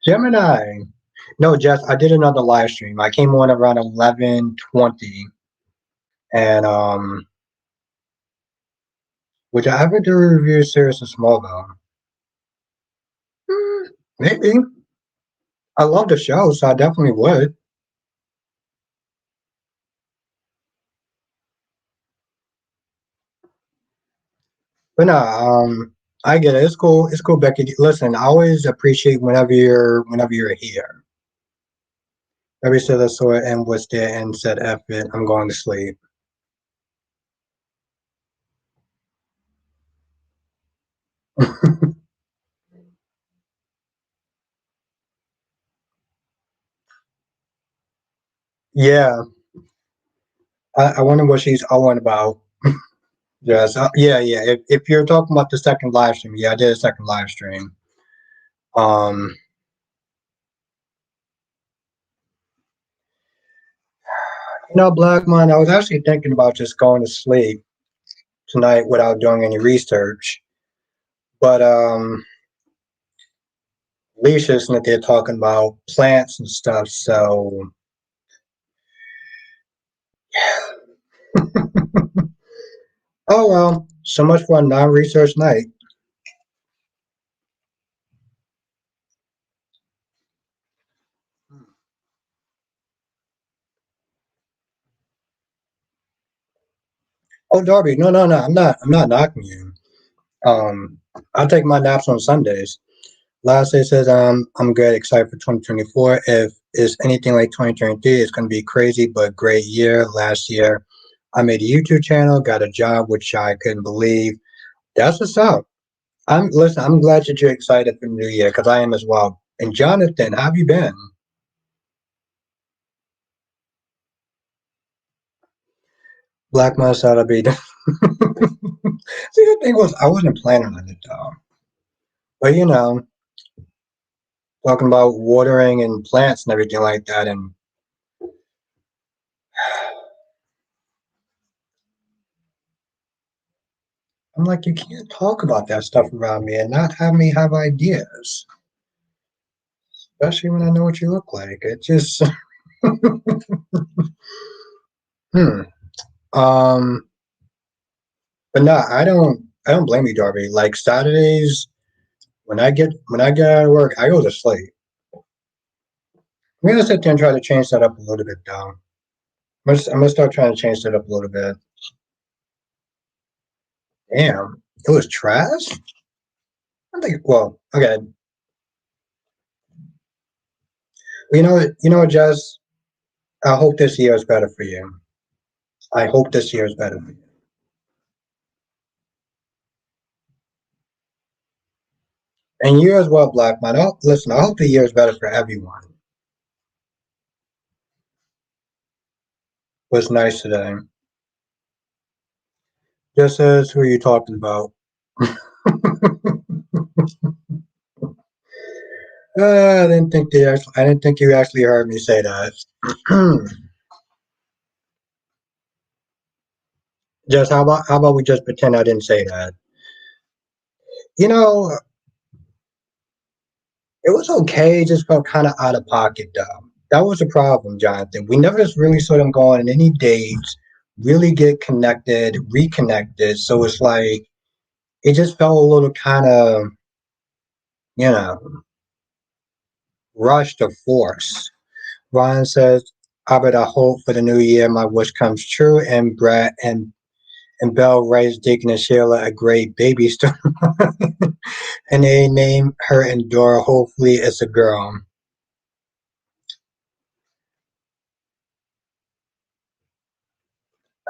Gemini. No, Jess, I did another live stream. I came on around 11:20, and would I ever do a review of Serious and Smallville? Maybe. I love the show, so I definitely would. But no, I get it. It's cool. It's cool, Becky. Listen, I always appreciate whenever you're here. Every said I saw it and was there and said, "F it, I'm going to sleep." Yeah, I wonder what she's on about. Yes, yeah, yeah. If you're talking about the second live stream, yeah, I did a second live stream. Um, Black man, I was actually thinking about just going to sleep tonight without doing any research. But Alicia's that they're talking about plants and stuff, so oh well. So much for a non-research night. Oh, Darby, no, no, no. I'm not knocking you. Um, I take my naps on Sundays. Last day says I'm good, excited for 2024. If it's anything like 2023, it's gonna be crazy, but great year. Last year, I made a YouTube channel, got a job, which I couldn't believe. That's what's up. I'm glad that you're excited for the new year because I am as well. And Jonathan, how have you been? Black Mass ought to be. See, the thing was, I wasn't planning on it though. But talking about watering and plants and everything like that, and I'm like, you can't talk about that stuff around me and not have me have ideas, especially when I know what you look like. It just, hmm. Um, but no, I don't blame you, Darby. Like Saturdays, when I get out of work, I go to sleep. I'm gonna sit there and try to change that up a little bit, though. I'm gonna start trying to change that up a little bit. Damn, it was trash. I think. Well, okay. You know what, Jess? I hope this year is better for you. I hope this year is better for you. And you as well, Black man. Listen, I hope the year is better for everyone. Was nice today. Just as who are you talking about? I didn't think you actually heard me say that. Just how about we just pretend I didn't say that? You know, it was okay. It just felt kind of out of pocket, though. That was the problem, Jonathan. We never just really saw them go on any dates, really get connected, reconnected. So it's like it just felt a little kind of, you know, rushed or forced. Ryan says, Albert, I hope for the new year my wish comes true. And Brett and Belle writes Deacon and Sheila a great baby story. And they name her Endora. Hopefully it's a girl.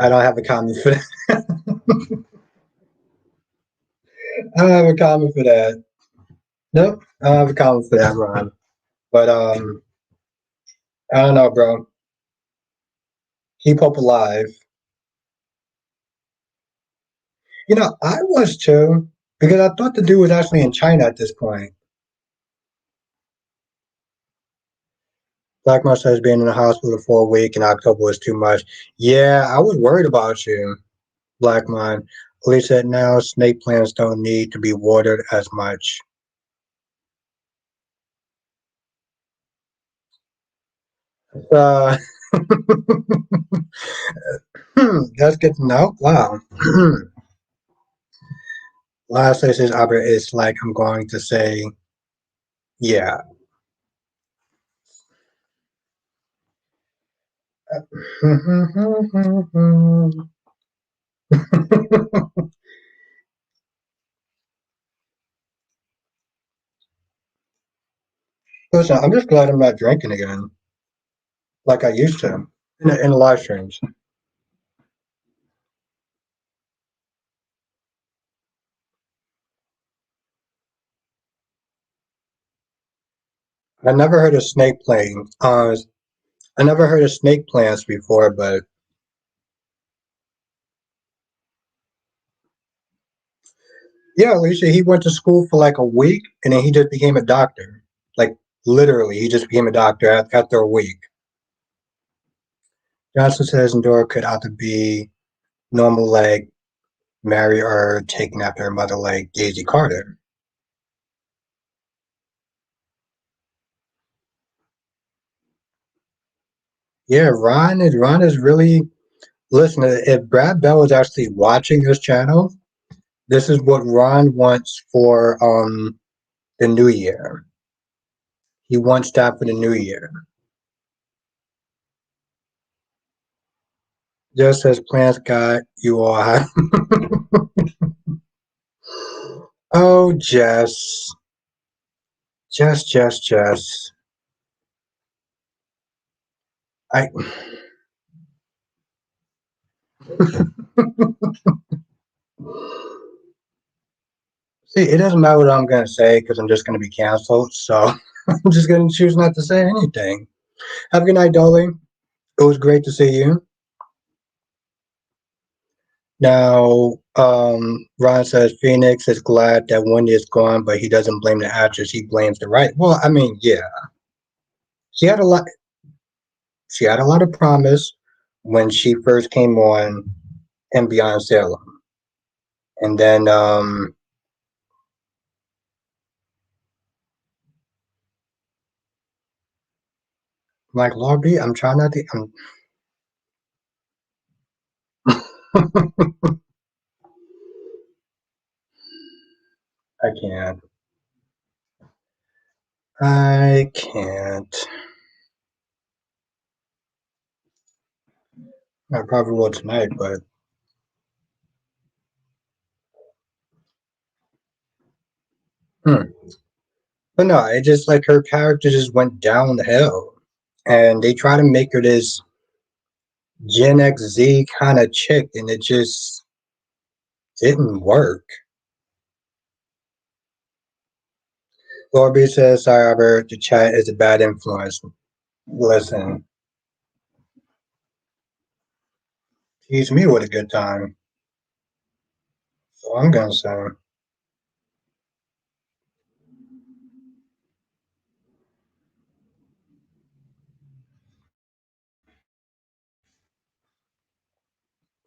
I don't have a comment for that. I don't have a comment for that. Nope, I don't have a comment for that, Ron. But I don't know, bro. Keep hope alive. I was too, because I thought the dude was actually in China at this point. Black Must has been in the hospital for a week, and October was too much. Yeah, I was worried about you, Black Mind. Police said now snake plants don't need to be watered as much. Uh, that's good to know. Wow. Last day says Albert is like I'm going to say, yeah. Listen, I'm just glad I'm not drinking again like I used to in the live streams. I never heard of snake playing. I never heard of snake plants before, but yeah, Alicia, he went to school for like a week and then he just became a doctor. Like literally, he just became a doctor after a week. Johnson says Endora could either be normal like Mary or taken after her mother like Daisy Carter. Yeah, Ron is really listen. If Brad Bell is actually watching this channel, this is what Ron wants for the new year. He wants that for the new year. Just as plants got you all have. Oh, Jess. I see. It doesn't matter what I'm gonna say because I'm just gonna be canceled. So I'm just gonna choose not to say anything. Have a good night, darling. It was great to see you. Now, Ron says Phoenix is glad that Wendy is gone, but he doesn't blame the actress. He blames the right. Well, I mean, yeah, she had a lot. She had a lot of promise when she first came on and Beyond Salem, and then like Lord B, I'm trying not to. I can't. I can't. I probably will tonight, but hmm. But no, it just like her character just went downhill, and they try to make her this Gen X Z kind of chick, and it just didn't work. Lorby says, sorry, Robert, the chat is a bad influence. Listen, tease me with a good time. So I'm gonna say.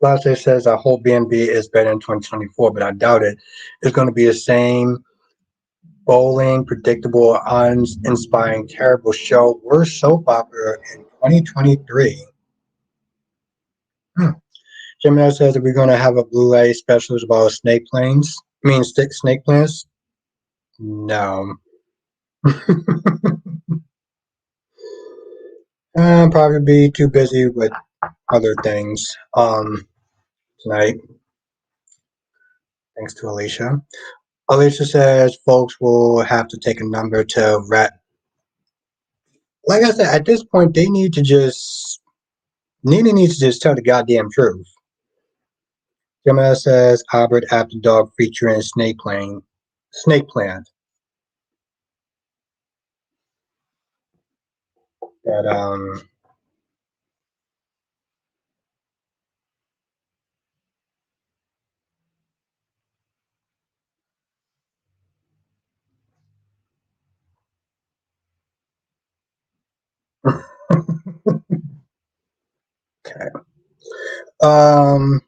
Lasse says, I hope BNB is better in 2024, but I doubt it. It's going to be the same bowling, predictable, uninspiring, terrible show. Worst soap opera in 2023. Hmm. Gemini says that we're going to have a Blu-ray specials about snake planes. I mean, snake plants? No. Probably be too busy with other things tonight, thanks to Alicia. Alicia says folks will have to take a number to rat. Like I said, at this point, they need to just Nina needs to just tell the goddamn truth. Gemini says Albert after dog featuring Snake Plant. That okay. Um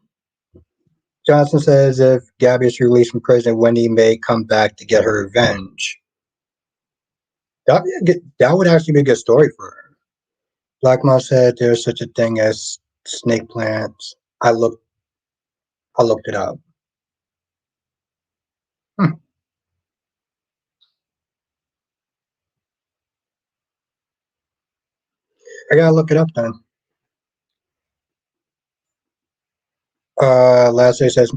Johnson says if Gabby is released from prison, Wendy may come back to get her revenge. That would actually be a good story for her. Black Mom said there's such a thing as snake plants. I looked it up. Hmm. I gotta look it up then. Last day says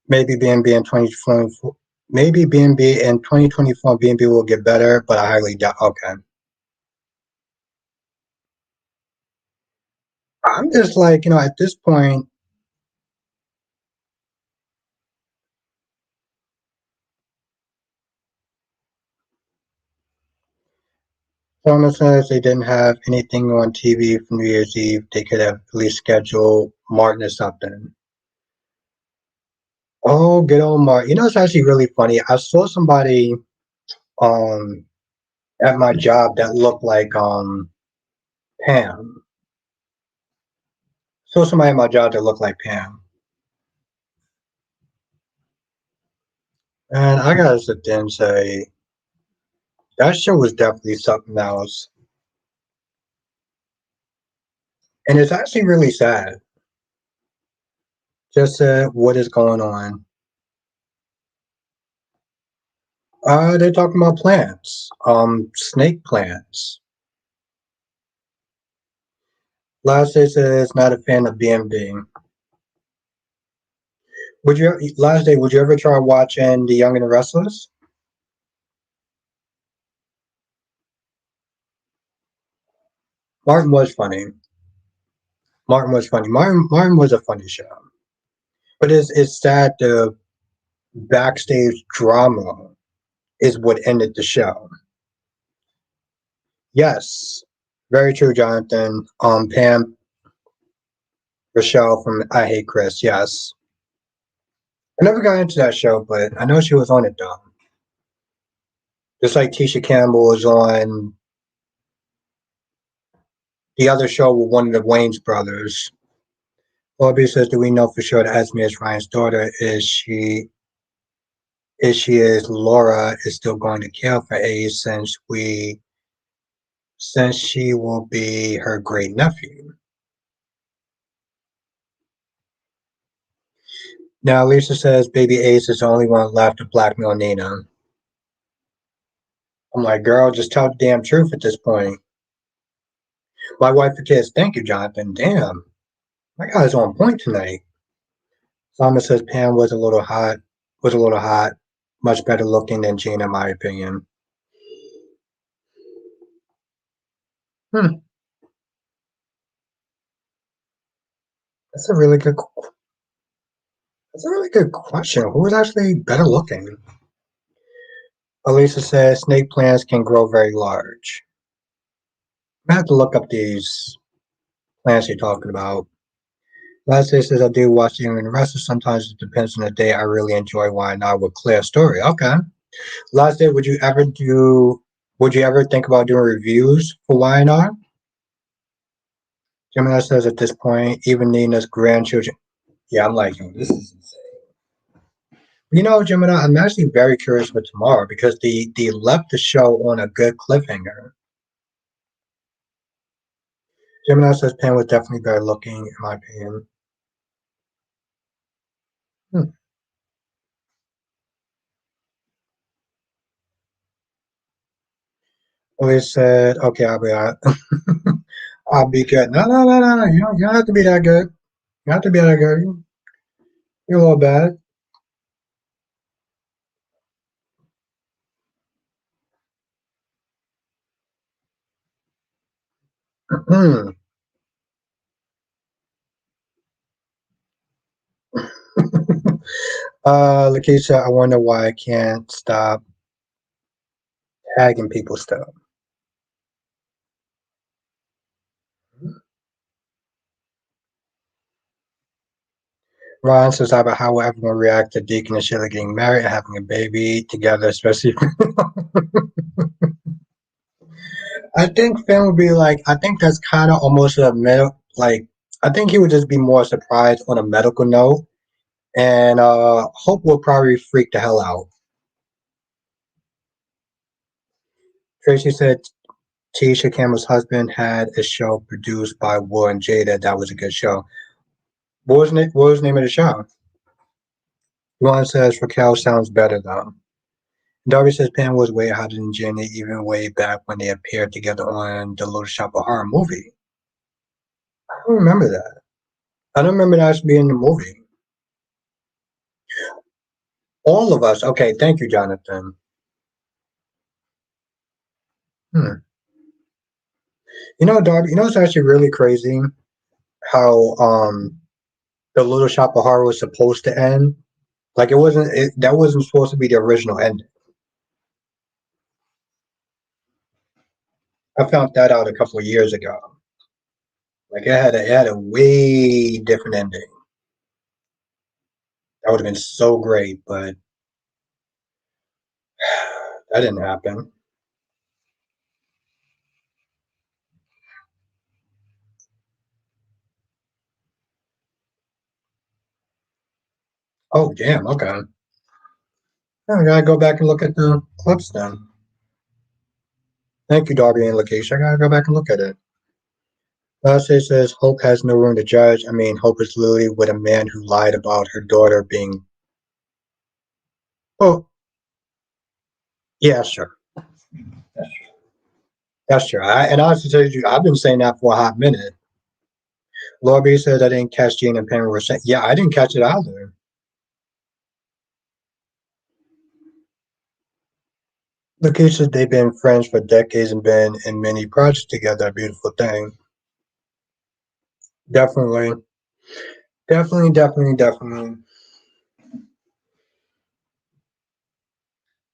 maybe BNB in 2024. Maybe BNB in 2024, BNB will get better, but I highly doubt. Okay, I'm just like at this point, Thomas says they didn't have anything on TV for New Year's Eve. They could have at least scheduled Martin or something. Oh, good old Martin. It's actually really funny. I saw somebody um at my job that looked like Pam. Saw somebody at my job that looked like Pam. And I gotta sit there and say that show was definitely something else. And it's actually really sad. Just what is going on. They're talking about plants. Snake plants. Last day says not a fan of BMD. Last day, would you ever try watching The Young and the Restless? Martin was funny. Martin was funny. Martin was a funny show. But it's sad the backstage drama is what ended the show. Yes. Very true, Jonathan. Pam Rochelle from I Hate Chris, yes. I never got into that show, but I know she was on it though. Just like Tisha Campbell was on the other show with one of the Wayne's brothers. Bobby says, "Do we know for sure that Esme is Ryan's daughter? Is Laura is still going to kill for Ace since she will be her great nephew?" Now Lisa says baby Ace is the only one left to blackmail Nina. I'm like, girl, just tell the damn truth at this point. My wife and kids, thank you, Jonathan. Damn, my guy's on point tonight. Simon says Pam was a little hot, much better looking than Gina, in my opinion. Hmm, that's a really good. That's a really good question. Who is actually better looking? Elisa says snake plants can grow very large. I have to look up these plants you're talking about. Last day says I do watch the and Restless. Sometimes it depends on the day. I really enjoy Why Not with Clear Story. Okay. Last day, would you ever think about doing reviews for Why Not? Gemini says at this point, even Nina's grandchildren. Yeah, I'm like, yo, this is insane. You know, Gemini, I'm actually very curious for tomorrow because they left the show on a good cliffhanger. Gemini says Pam was definitely better looking, in my opinion. Hmm. Elise said, okay, I'll be good. No, no, no, no, no. You don't have to be that good. You don't have to be that good. You're a little bad. Hmm. Lakeisha, I wonder why I can't stop tagging people stuff. Ron says about how will everyone react to Deacon and Sheila getting married and having a baby together, especially. I think Finn would be like, I think that's kind of almost a like, I think he would just be more surprised on a medical note, and Hope will probably freak the hell out. Tracy said Tisha Campbell's husband had a show produced by Will and Jada. That was a good show. What was the name of the show? Ron says Raquel sounds better though. Darby says Pam was way hotter than Jenny, even way back when they appeared together on the Little Shop of Horror movie. I don't remember that. I don't remember that being in the movie. All of us. Okay, thank you, Jonathan. Hmm. You know, Darby. You know, it's actually really crazy how the Little Shop of Horror was supposed to end. Like it wasn't. That wasn't supposed to be the original ending. I found that out a couple of years ago. Like it had a way different ending. That would have been so great, but that didn't happen. Oh, damn. Okay. Yeah, I gotta go back and look at the clips then. Thank you, Darby and Lakeisha. I gotta go back and look at it. Last day says Hope has no room to judge. I mean, Hope is literally with a man who lied about her daughter being. Oh, yeah, sure. That's true. And honestly, tell you, I've been saying that for a hot minute. Laura B says I didn't catch Gene and Penny were saying. Yeah, I didn't catch it either. Lakeisha, they've been friends for decades and been in many projects together. A beautiful thing. Definitely, definitely, definitely, definitely.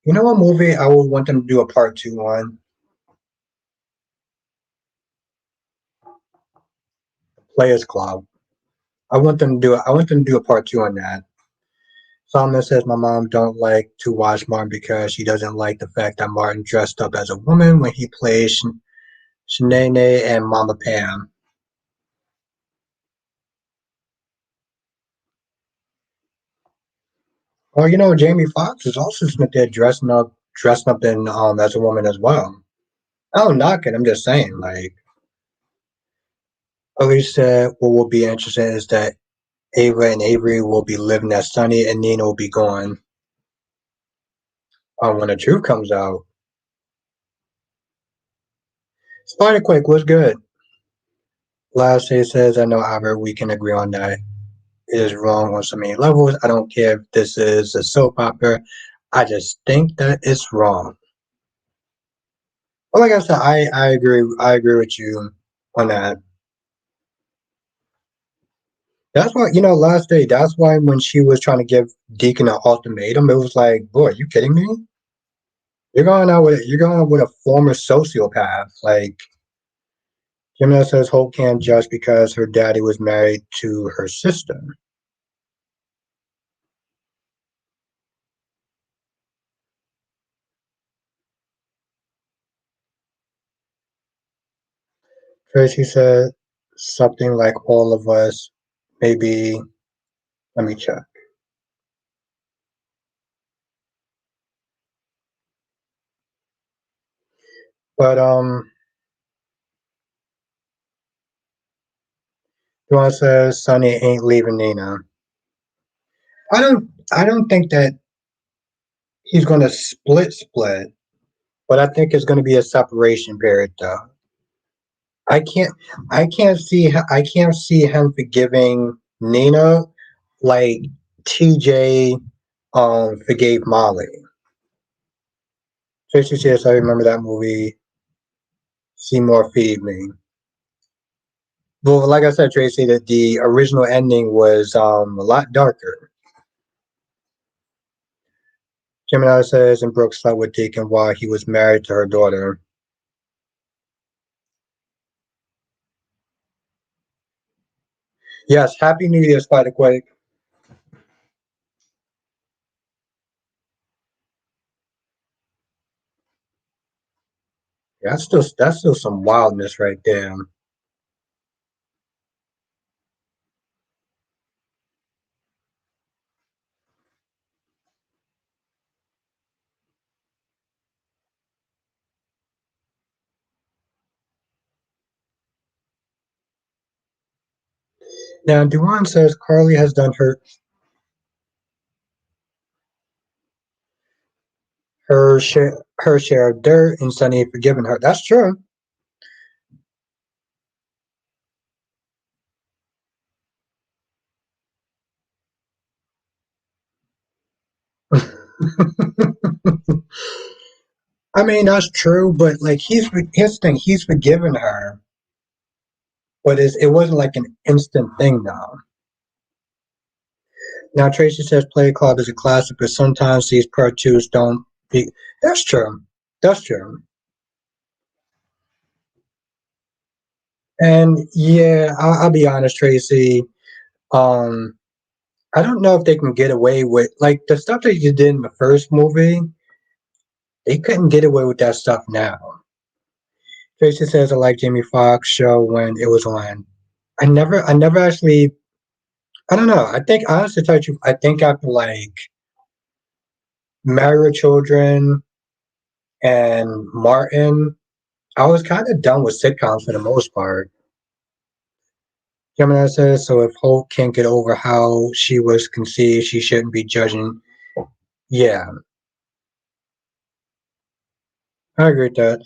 You know what movie I would want them to do a part two on? Players Club. I want them to do. I want them to do a part two on that. Solomon says my mom don't like to watch Martin because she doesn't like the fact that Martin dressed up as a woman when he plays Shanae and Mama Pam. Well, you know, Jamie Foxx is also sitting there dressing up in as a woman as well. I don't knock it. I'm just saying, like, at least what will be interesting is that Ava and Avery will be living at Sunny, and Nina will be gone. When the truth comes out, Spider-Quake was good. Last day says, I know, Albert, we can agree on that. It is wrong on so many levels. I don't care if this is a soap opera. I just think that it's wrong. Well, like I said, I agree. I agree with you on that. That's why, last day. That's why when she was trying to give Deacon an ultimatum, it was like, boy, are you kidding me? You're going out with a former sociopath. Like Gemini says, Hope can't judge because her daddy was married to her sister. Tracy said something like all of us. Maybe let me check. But Duane says Sonny ain't leaving Nina. I don't think that he's gonna split, but I think it's gonna be a separation period though. I can't I can't see him forgiving Nina like TJ forgave Molly. Tracy says I remember that movie Seymour Feed Me. Well, like I said, Tracy, that the original ending was a lot darker. Gemini says and Brooke slept with Deacon while he was married to her daughter. Yes, Happy New Year, Spider-Quake. Yeah, that's still some wildness right there. Now, Duane says Carly has done her share of dirt and Sunny forgiven her. That's true. I mean, that's true, but like his thing, he's forgiven her, but it wasn't like an instant thing now. Now Tracy says Play Club is a classic, but sometimes these part twos don't. Be, that's true. That's true. And yeah, I'll be honest, Tracy. Um, I don't know if they can get away with like the stuff that you did in the first movie. They couldn't get away with that stuff now. Tracy says I like Jamie Foxx show when it was on. I never actually. I don't know. I think honestly, to tell you, the truth, I think after like Married with Children and Martin, I was kind of done with sitcoms for the most part. Gemini says so. If Hope can't get over how she was conceived, she shouldn't be judging. Yeah, I agree with that.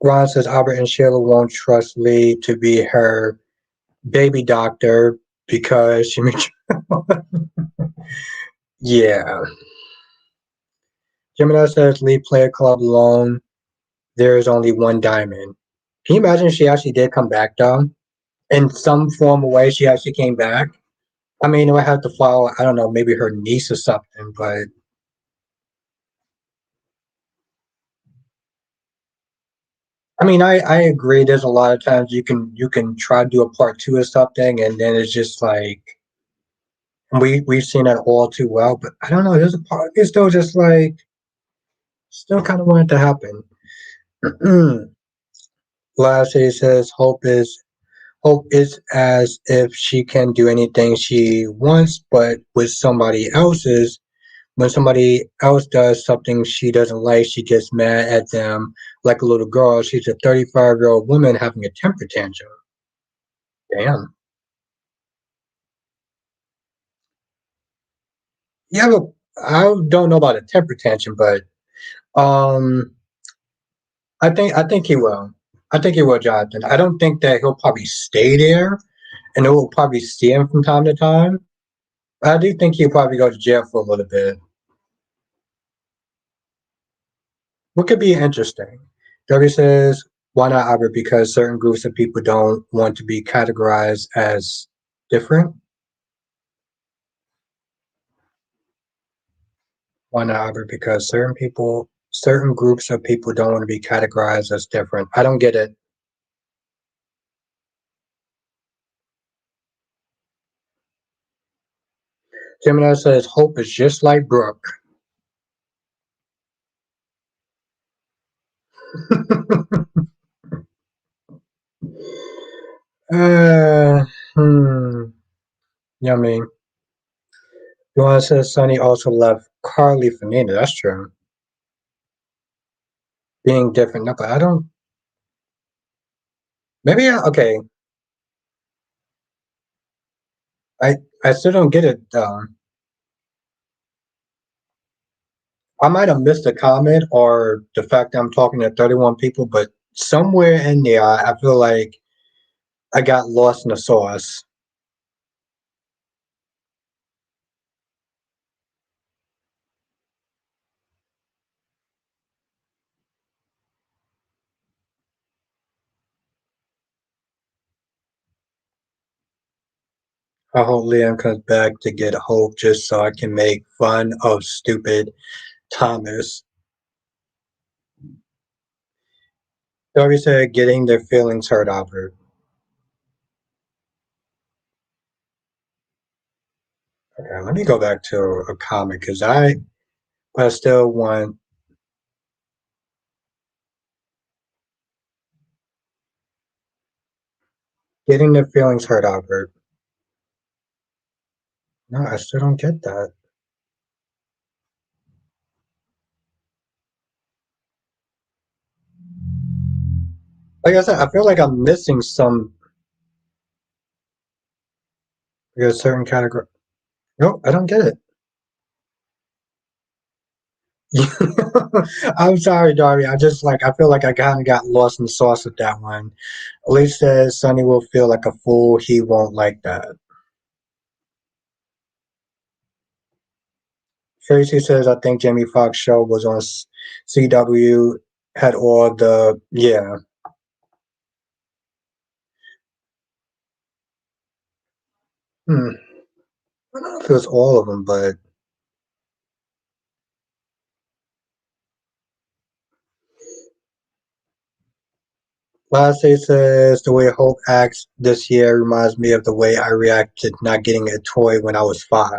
Ron says Albert and Sheila won't trust Lee to be her baby doctor because she makes. Yeah. Gemini says Lee play a club alone. There is only one diamond. Can you imagine if she actually did come back though? In some form or way, she actually came back. I mean, it would have to follow, I don't know, maybe her niece or something, but I mean, I agree. There's a lot of times you can try to do a part two or something, and then it's just like we've seen that all too well. But I don't know. There's a part. It's still just like still kind of want it to happen. Lastly, it says hope is as if she can do anything she wants, but with somebody else's. When somebody else does something she doesn't like, she gets mad at them like a little girl. She's a 35-year-old woman having a temper tantrum. Damn. Yeah, but I don't know about a temper tantrum, but um, I think he will. I think he will, Jonathan. I don't think that he'll probably stay there, and it will probably see him from time to time. But I do think he'll probably go to jail for a little bit. What could be interesting? Dory says, why not Albert? Because certain groups of people don't want to be categorized as different. Why not Albert? Because certain groups of people don't want to be categorized as different. I don't get it. Gemini says, hope is just like Brooke. uh, hmm. Yummy. Joanna says Sonny also left Carly for Nina. That's true. Being different. No, but I don't. Maybe okay. I I still don't get it. I might have missed a comment or the fact that I'm talking to 31 people, but somewhere in there, I feel like I got lost in the sauce. I hope Liam comes back to get hope just so I can make fun of stupid Thomas. Dory said getting their feelings hurt, Albert. Okay, let me go back to a comic because I still want getting their feelings hurt, Albert. No, I still don't get that. Like I said, I feel like I'm missing some like a certain category. No, I don't get it. I'm sorry, Darby. I feel like I kind of got lost in the sauce with that one. Elise says Sonny will feel like a fool. He won't like that. Tracy says I think Jamie Foxx show was on CW. Had all the yeah. Hmm. I don't know if it was all of them, but Lassie says the way Hope acts this year reminds me of the way I reacted not getting a toy when I was 5.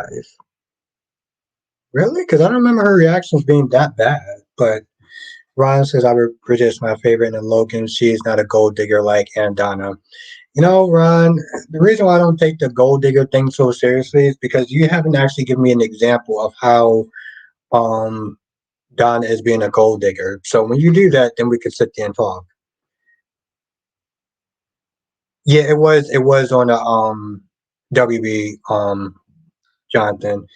Really? Because I don't remember her reactions being that bad. But Ryan says Albert Bridget is my favorite, and Logan, she's not a gold digger like Andana. You know, Ron, the reason why I don't take the gold digger thing so seriously is because you haven't actually given me an example of how um Donna is being a gold digger. So when you do that, then we could sit there and talk. Yeah, it was on a WB Jonathan.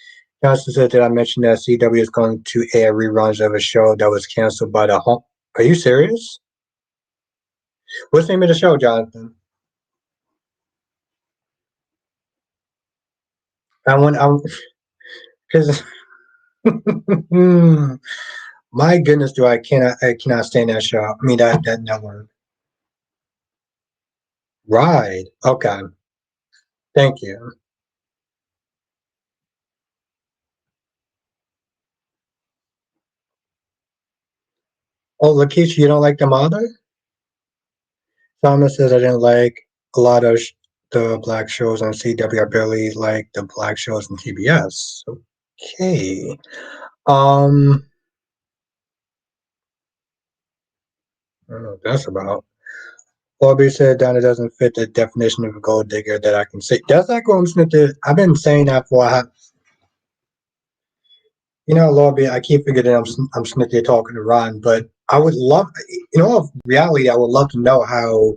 Johnson said that I mentioned that CW is going to air reruns of a show that was canceled by the home. Are you serious? What's the name of the show, Jonathan? I want I because my goodness, do I cannot stand that show. I mean that network. Right. Okay. Thank you. Oh, Lakeisha, you don't like the mother? Thomas says I didn't like a lot of the black shows on CW. I barely like the black shows on TBS. Okay. Um, I don't know what that's about. Bobby said Donna doesn't fit the definition of a gold digger that I can see. That's like what I'm Smith. I've been saying that for Lobby, I keep forgetting I'm Smith here talking to Ron, but I would love, of reality, I would love to know how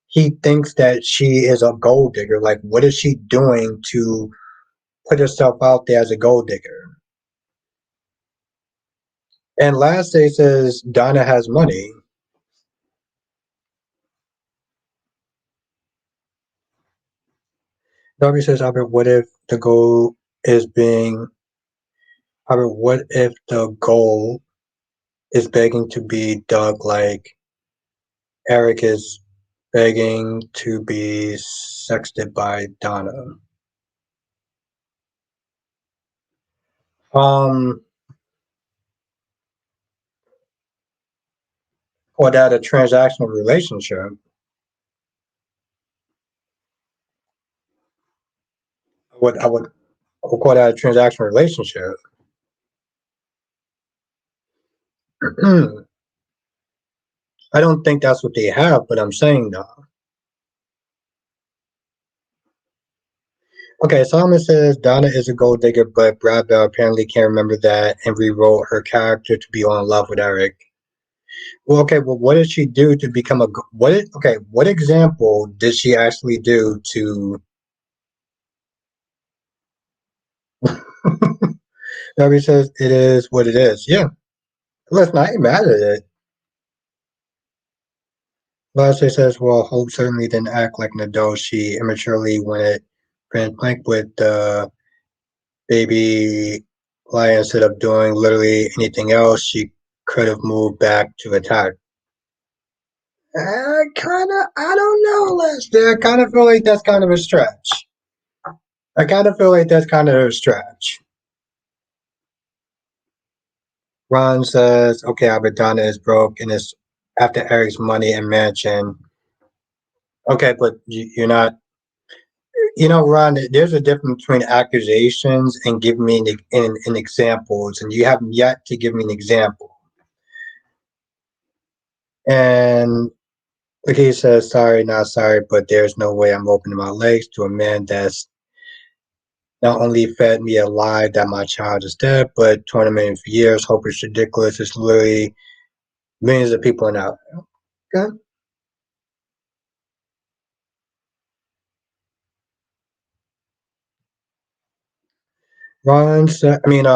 he thinks that she is a gold digger. Like, what is she doing to put herself out there as a gold digger. And last day says Donna has money. Darby says, Albert, what if the goal is being Albert, what if the goal is begging to be dug like Eric is begging to be sexted by Donna? Um, or that a transactional relationship. I would call that a transactional relationship. I don't think that's what they have, but I'm saying though. Okay, Solomon says Donna is a gold digger, but Brad Bell apparently can't remember that and rewrote her character to be on love with Eric. Well, okay, well, what did she do to become a what? Okay, what example did she actually do to? Darby says it is what it is. Yeah, let's not get mad at it. Lashley says, well, Hope certainly didn't act like an adult. She immaturely went point blank with the baby lion instead of doing literally anything else. She could have moved back to attack. I don't know, Lester. I kind of feel like that's kind of a stretch. I kind of feel like that's kind of a stretch. Ron says, okay, Abadana is broke and is after Eric's money and mansion. Okay, but you're not, Ron, there's a difference between accusations and giving me an examples, and you haven't yet to give me an example. And like he says, sorry, not sorry, but there's no way I'm opening my legs to a man that's not only fed me a lie that my child is dead, but tournament for years. Hope it's ridiculous. It's literally millions of people in out. Okay.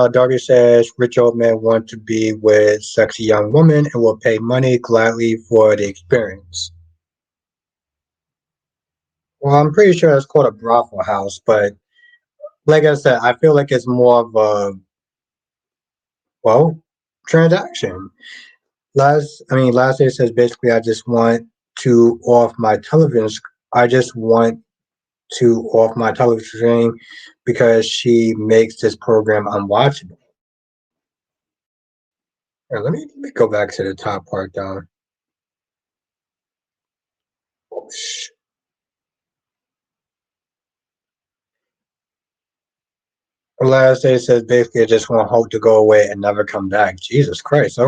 Darby says rich old men want to be with sexy young women and will pay money gladly for the experience. Well, I'm pretty sure it's called a brothel house, but like I said, I feel like it's more of a well transaction. Last day says basically, I just want to off my television. I just want to off my television screen because she makes this program unwatchable. Here, let me go back to the top part down. Last day says basically, I just want Hope to go away and never come back. Jesus Christ!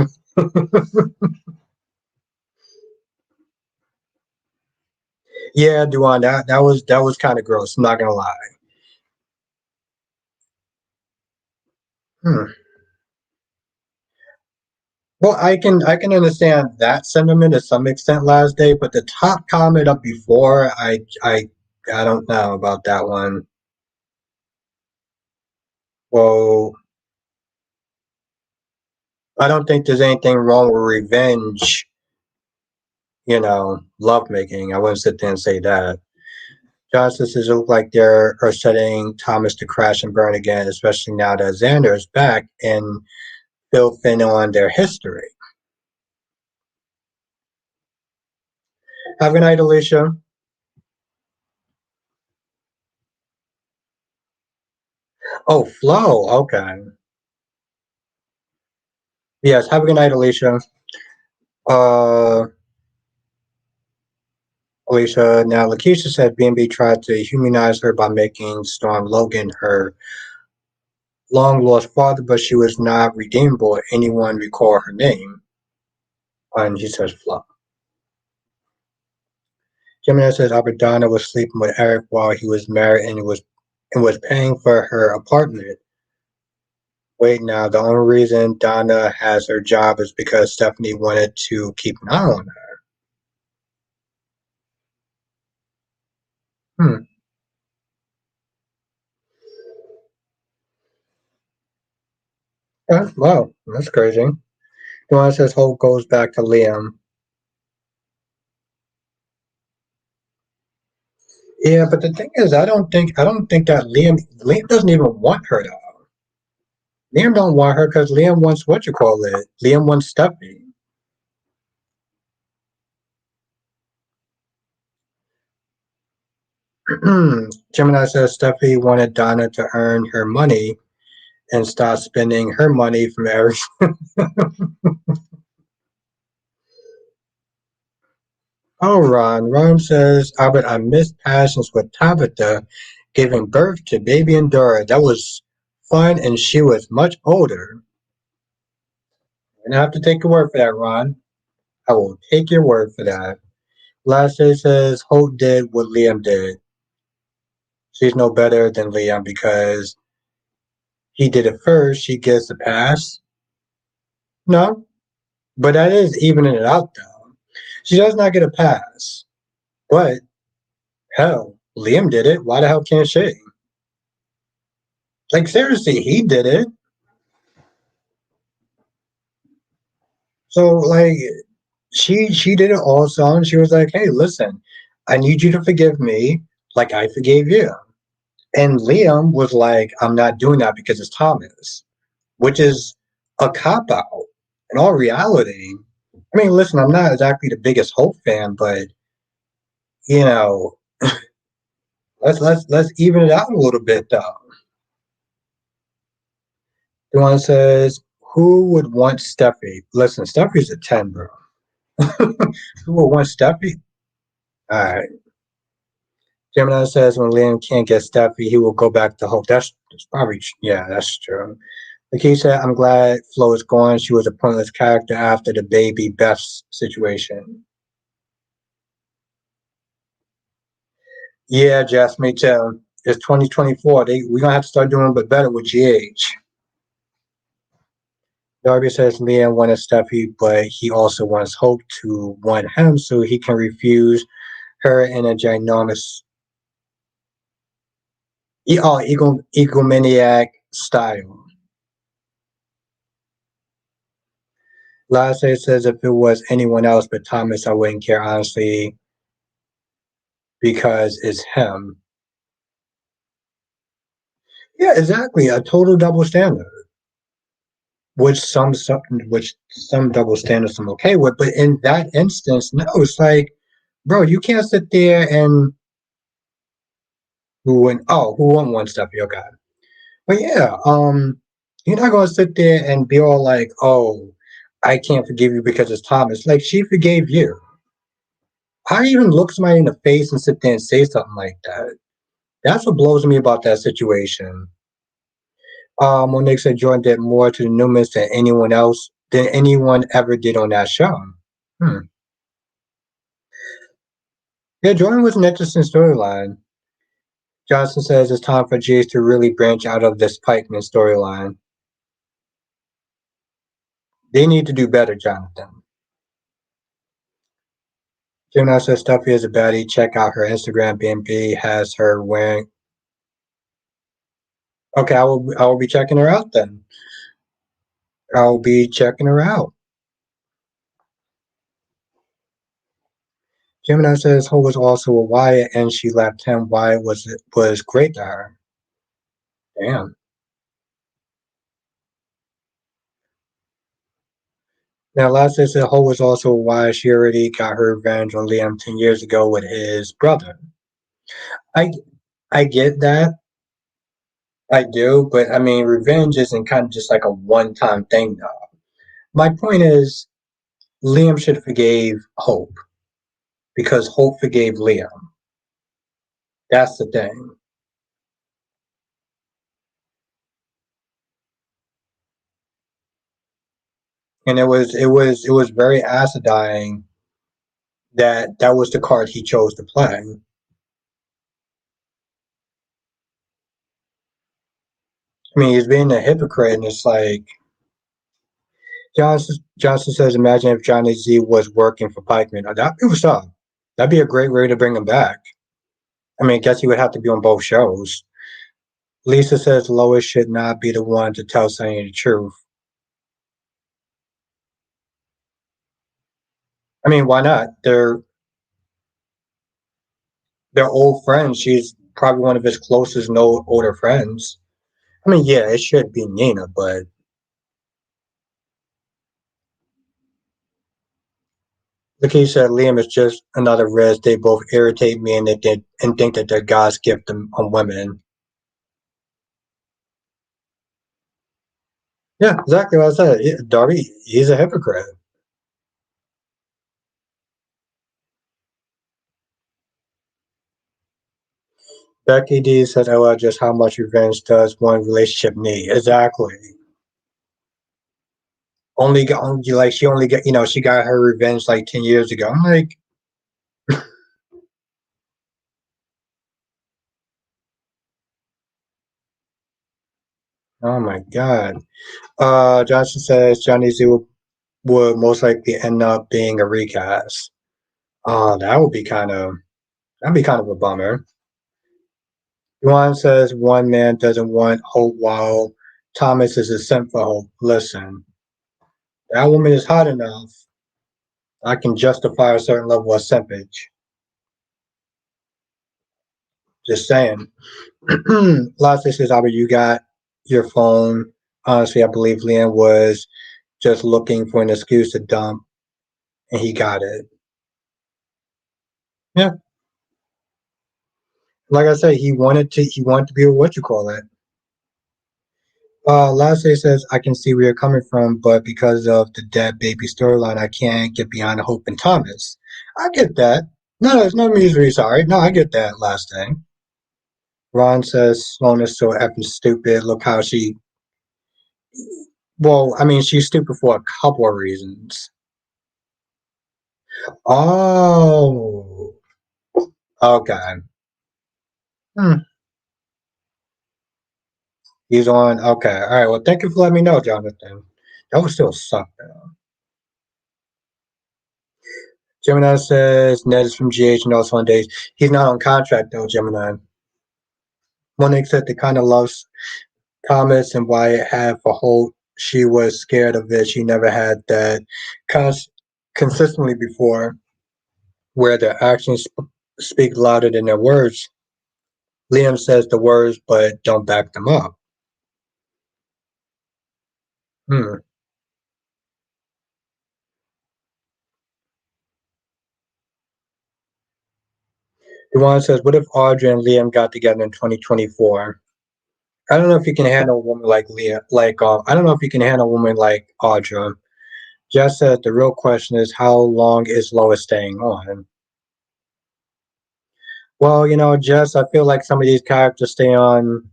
Yeah, Duan, that was kind of gross. I'm not gonna lie. Hmm. Well, I can understand that sentiment to some extent last day, but the top comment up before, I don't know about that one. Well, I don't think there's anything wrong with revenge, lovemaking. I wouldn't sit there and say that. Justices look like they are setting Thomas to crash and burn again, especially now that Xander is back and filled in on their history. Have a good night, Alicia. Oh, Flo. Okay. Yes. Have a good night, Alicia. Uh, Alicia. Now, Lakeisha said B&B tried to humanize her by making Storm Logan her long lost father, but she was not redeemable. Anyone recall her name? And he says Flo. Gemini says Aberdana was sleeping with Eric while he was married and was paying for her apartment. Wait now, the only reason Donna has her job is because Stephanie wanted to keep an eye on her. Hmm. Wow, that's crazy. The one that says Hope goes back to Liam. Yeah, but the thing is, I don't think that Liam doesn't even want her though. Liam don't want her because Liam wants what you call it. Liam wants Steffi. Gemini says Steffi wanted Donna to earn her money and stop spending her money from every. Oh, Ron. Ron says, Albert, I missed passions with Tabitha giving birth to baby Endora. That was fun, and she was much older. And I have to take your word for that, Ron. I will take your word for that. Last day says, Hope did what Liam did. She's no better than Liam because he did it first. She gets the pass. No, but that is evening it out, though. She does not get a pass. But, hell, Liam did it. Why the hell can't she? Like, seriously, he did it. So like she did it also, and she was like, "Hey, listen, I need you to forgive me, like I forgave you." And Liam was like, "I'm not doing that because it's Thomas," which is a cop out. In all reality, I mean, listen, I'm not exactly the biggest Hope fan, but you know, let's even it out a little bit though. The one says, "Who would want Steffi?" Listen, Steffi's a 10, bro. Who would want Steffi? All right. Gemini says when Liam can't get Steffi, he will go back to Hope. That's probably, yeah, that's true. Like said, I'm glad Flo is gone. She was a pointless character after the baby Beth situation. Yeah, Jess, me too. It's 2024. We're gonna have to start doing but better with GH. Darby says Liam wanted Steffi, but he also wants Hope to want him so he can refuse her in a ginormous, egomaniac style. Lasse says if it was anyone else but Thomas, I wouldn't care honestly because it's him. Yeah, exactly. A total double standard, which some double standards I'm okay with, but in that instance, no, it's like, bro, you can't sit there and who wouldn't want stuff? Okay, but yeah, you're not gonna sit there and be all like, oh, I can't forgive you because it's Thomas. Like she forgave you. How do you even look somebody in the face and sit there and say something like that? That's what blows me about that situation. Monique said Jordan did more to the Newmans than anyone ever did on that show. Hmm. Yeah, Jordan was an interesting storyline. Johnson says it's time for Jace to really branch out of this Pikeman storyline. They need to do better, Jonathan. Gemini says Stuffy is a baddie. Check out her Instagram. BNB has her wearing. Okay, I will be checking her out then. I'll be checking her out. Gemini says Ho was also a Wyatt and she left him. Wyatt was great to her. Damn. Now, last I said, Ho was also why she already got her revenge on Liam 10 years ago with his brother. I I get that, I do, but I mean, revenge isn't kind of just like a one-time thing, though. My point is, Liam should have forgave Hope because Hope forgave Liam. That's the thing, and it was very acidifying that that was the card he chose to play. I mean, he's being a hypocrite, and it's like Johnson says, imagine if Johnny Z was working for Pikeman. That'd be what's up. That'd be a great way to bring him back. I mean, I guess he would have to be on both shows. Lisa says Lois should not be the one to tell Sonny the truth. I mean, why not? They're old friends. She's probably one of his closest, no older friends. I mean, yeah, it should be Nina, but like he said, Liam is just another Riz. They both irritate me, and and think that they're God's gift on women. Yeah, exactly what I said. Yeah, Darby, he's a hypocrite. Becky D said, "Oh, well, just how much revenge does one relationship need?" Exactly. Only like she only got she got her revenge like 10 years ago. I'm like, oh my god. Johnson says Johnny Z would most likely end up being a recast. That would be that'd be kind of a bummer. Juan says one man doesn't want hope while Thomas is a simp for hope. Listen, that woman is hot enough. I can justify a certain level of simpage. Just saying. Lastly says, Albert, you got your phone. Honestly, I believe Liam was just looking for an excuse to dump, and he got it. Yeah, like I said, he wanted to be a what you call it. Lastly says, I can see where you're coming from, but because of the dead baby storyline, I can't get behind Hope and Thomas. I get that. No, there's no misery. Sorry. No, I get that last thing. Ron says, Sloan is so effing stupid. Look how she. Well, I mean, she's stupid for a couple of reasons. Oh, okay. Hmm. He's on. Okay. All right. Well, thank you for letting me know, Jonathan. That would still suck, though. Gemini says Ned is from GH and also on days. He's not on contract, though, Gemini. Monique said the kind of loves Thomas and Wyatt had for Holt. She was scared of it. She never had that cons- consistently before, where their actions speak louder than their words. Liam says the words, but don't back them up. Hmm. Duane says, "What if Audrey and Liam got together in 2024?" I don't know if you can handle a woman like Leah. I don't know if you can handle a woman like Audra. Jess said the real question is how long is Lois staying on? Well, Jess, I feel like some of these characters stay on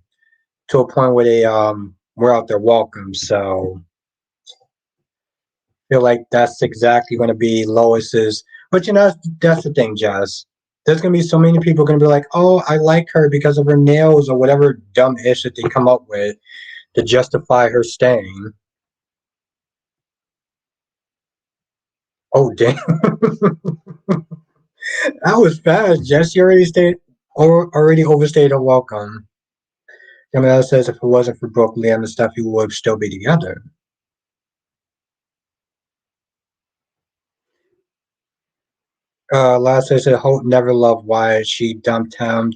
to a point where they wear out their welcome. So I feel like that's exactly going to be Lois's. But that's the thing, Jess. There's going to be so many people going to be like, "Oh, I like her because of her nails or whatever dumb ish that they come up with to justify her staying." Oh, damn! That was fast. Jess, you already stayed or already overstayed her welcome. Camilla says if it wasn't for Brooke, Liam and Steffi would still be together. Last I said Hope never loved Wyatt. She dumped him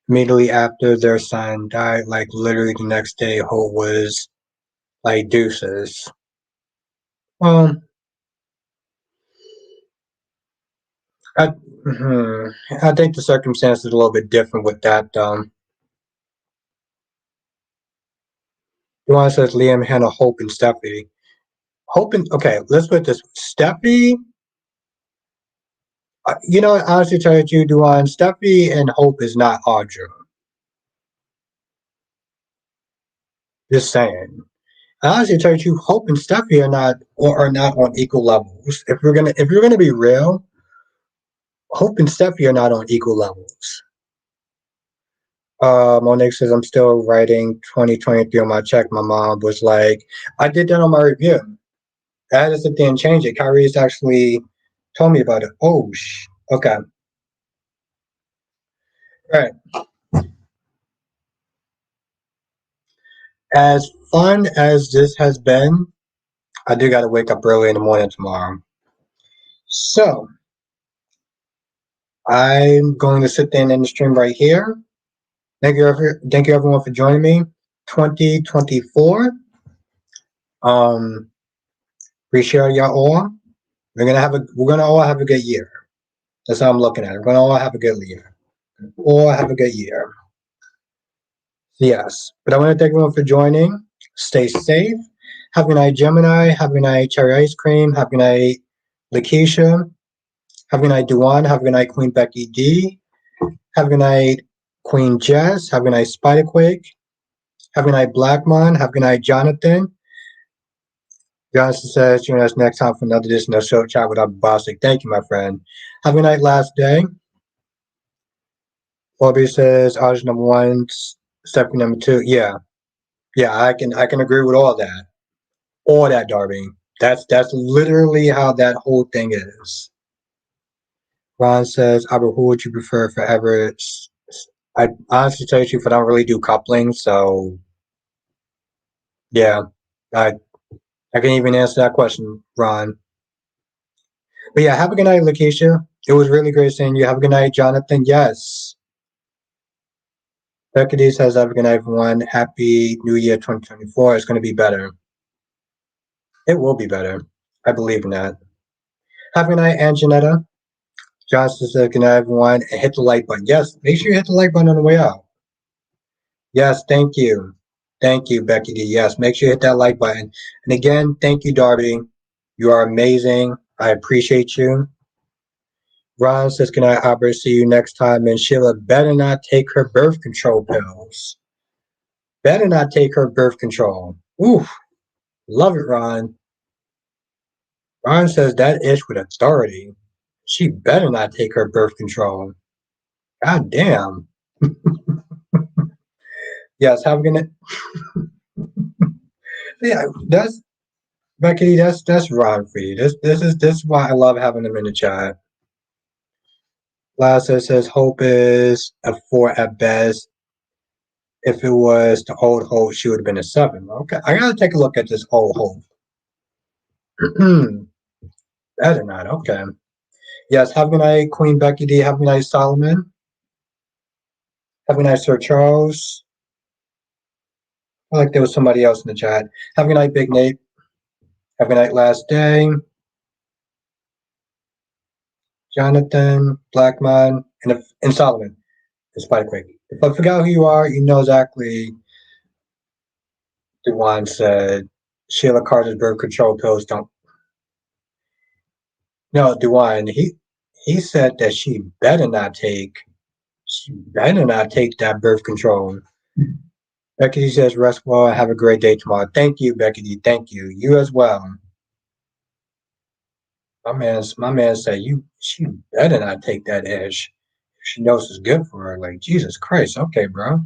immediately after their son died. Like literally the next day, Hope was like deuces. Well, I, hmm, I think the circumstances are a little bit different with that. One says Liam handled Hope and Steffi. Okay, let's put this. Steffi, honestly, tell you, Duan, Steffi and Hope is not Audra. Just saying. Honestly, tell you, Hope and Steffi are not on equal levels. If you're gonna be real, Hope and Steffi are not on equal levels. Monique says I'm still writing 2023 on my check. My mom was like, I did that on my review. That is the thing, change it. Kyrie's actually told me about it. Oh, okay. All right. As fun as this has been, I do got to wake up early in the morning tomorrow. So I'm going to sit there and end the stream right here. Thank you everyone for joining me. 2024. Um, appreciate y'all all. We're gonna all have a good year. That's how I'm looking at it. We're gonna all have a good year. All have a good year. Yes. But I want to thank everyone for joining. Stay safe. Have a good night, Gemini. Have a good night, Cherry Ice Cream. Have a good night, Lakeisha. Have a good night, Duan. Have a good night, Queen Becky D. Have a good night, Queen Jess. Have a good night, Spiderquake. Have a good night, Blackmon. Have a good night, Jonathan. Johnson says, join us next time for another edition of Show Chat with our Bostic. Thank you, my friend. Have a good night, last day. Bobby says, Oz number one, stepping number two. Yeah. Yeah, I can agree with all that. All that, Darby. That's literally how that whole thing is. Ron says, Albert, who would you prefer forever? I honestly tell you the truth, I don't really do coupling, so yeah. I I can even answer that question, Ron. But yeah, have a good night, Lakeisha. It was really great seeing you. Have a good night, Jonathan. Yes. Becky says, have a good night, everyone. Happy New Year 2024. It's going to be better. It will be better. I believe in that. Have a good night, Anjanetta. Johnson says, good night, everyone. And hit the like button. Yes, make sure you hit the like button on the way out. Yes, thank you. Thank you, Becky D. Yes, make sure you hit that like button. And again, thank you, Darby. You are amazing. I appreciate you. Ron says, good night, Albert. See you next time. And Sheila better not take her birth control pills. Better not take her birth control. Oof. Love it, Ron. Ron says that ish with authority. She better not take her birth control. God damn. Yes, have a good night. Yeah, that's Becky. That's Ron for you. This is why I love having them in the chat. Lasso says hope is a 4 at best. If it was the old hope, she would have been a 7. Okay, I gotta take a look at this old hope. Better not. Okay. Yes, have a good night, Queen Becky D. Have a good night, Solomon. Have a good night, Sir Charles. I like there was somebody else in the chat. Have a good night, Big Nate. Have a good night, Last Day. Jonathan, Blackman, and Solomon. It's quite quick. If I forgot who you are, you know exactly. Dewan said Sheila Carter's birth control pills don't. No, Dewan. He said that she better not take. She better not take that birth control. Becky D says, rest well. Have a great day tomorrow. Thank you, Becky D. Thank you. You as well. My man said she better not take that edge. She knows it's good for her. Like Jesus Christ. Okay, bro.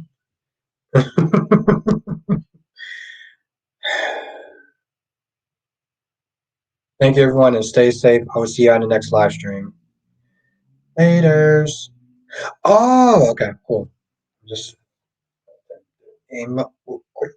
Thank you, everyone, and stay safe. I will see you on the next live stream. Laters. Oh, okay, cool. Just aim up quick.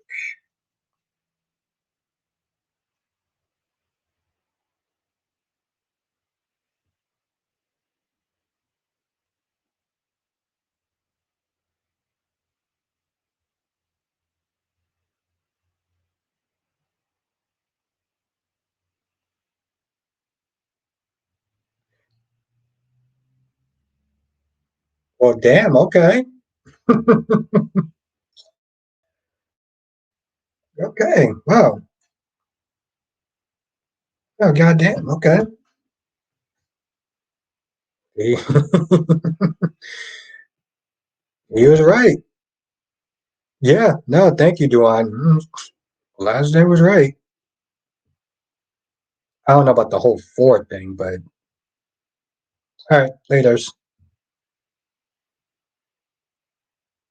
Well, damn. Okay. Okay. Wow. Oh, goddamn. Okay. He, he was right. Yeah. No, thank you, Duan. Last day was right. I don't know about the whole 4 thing, but all right. Laters.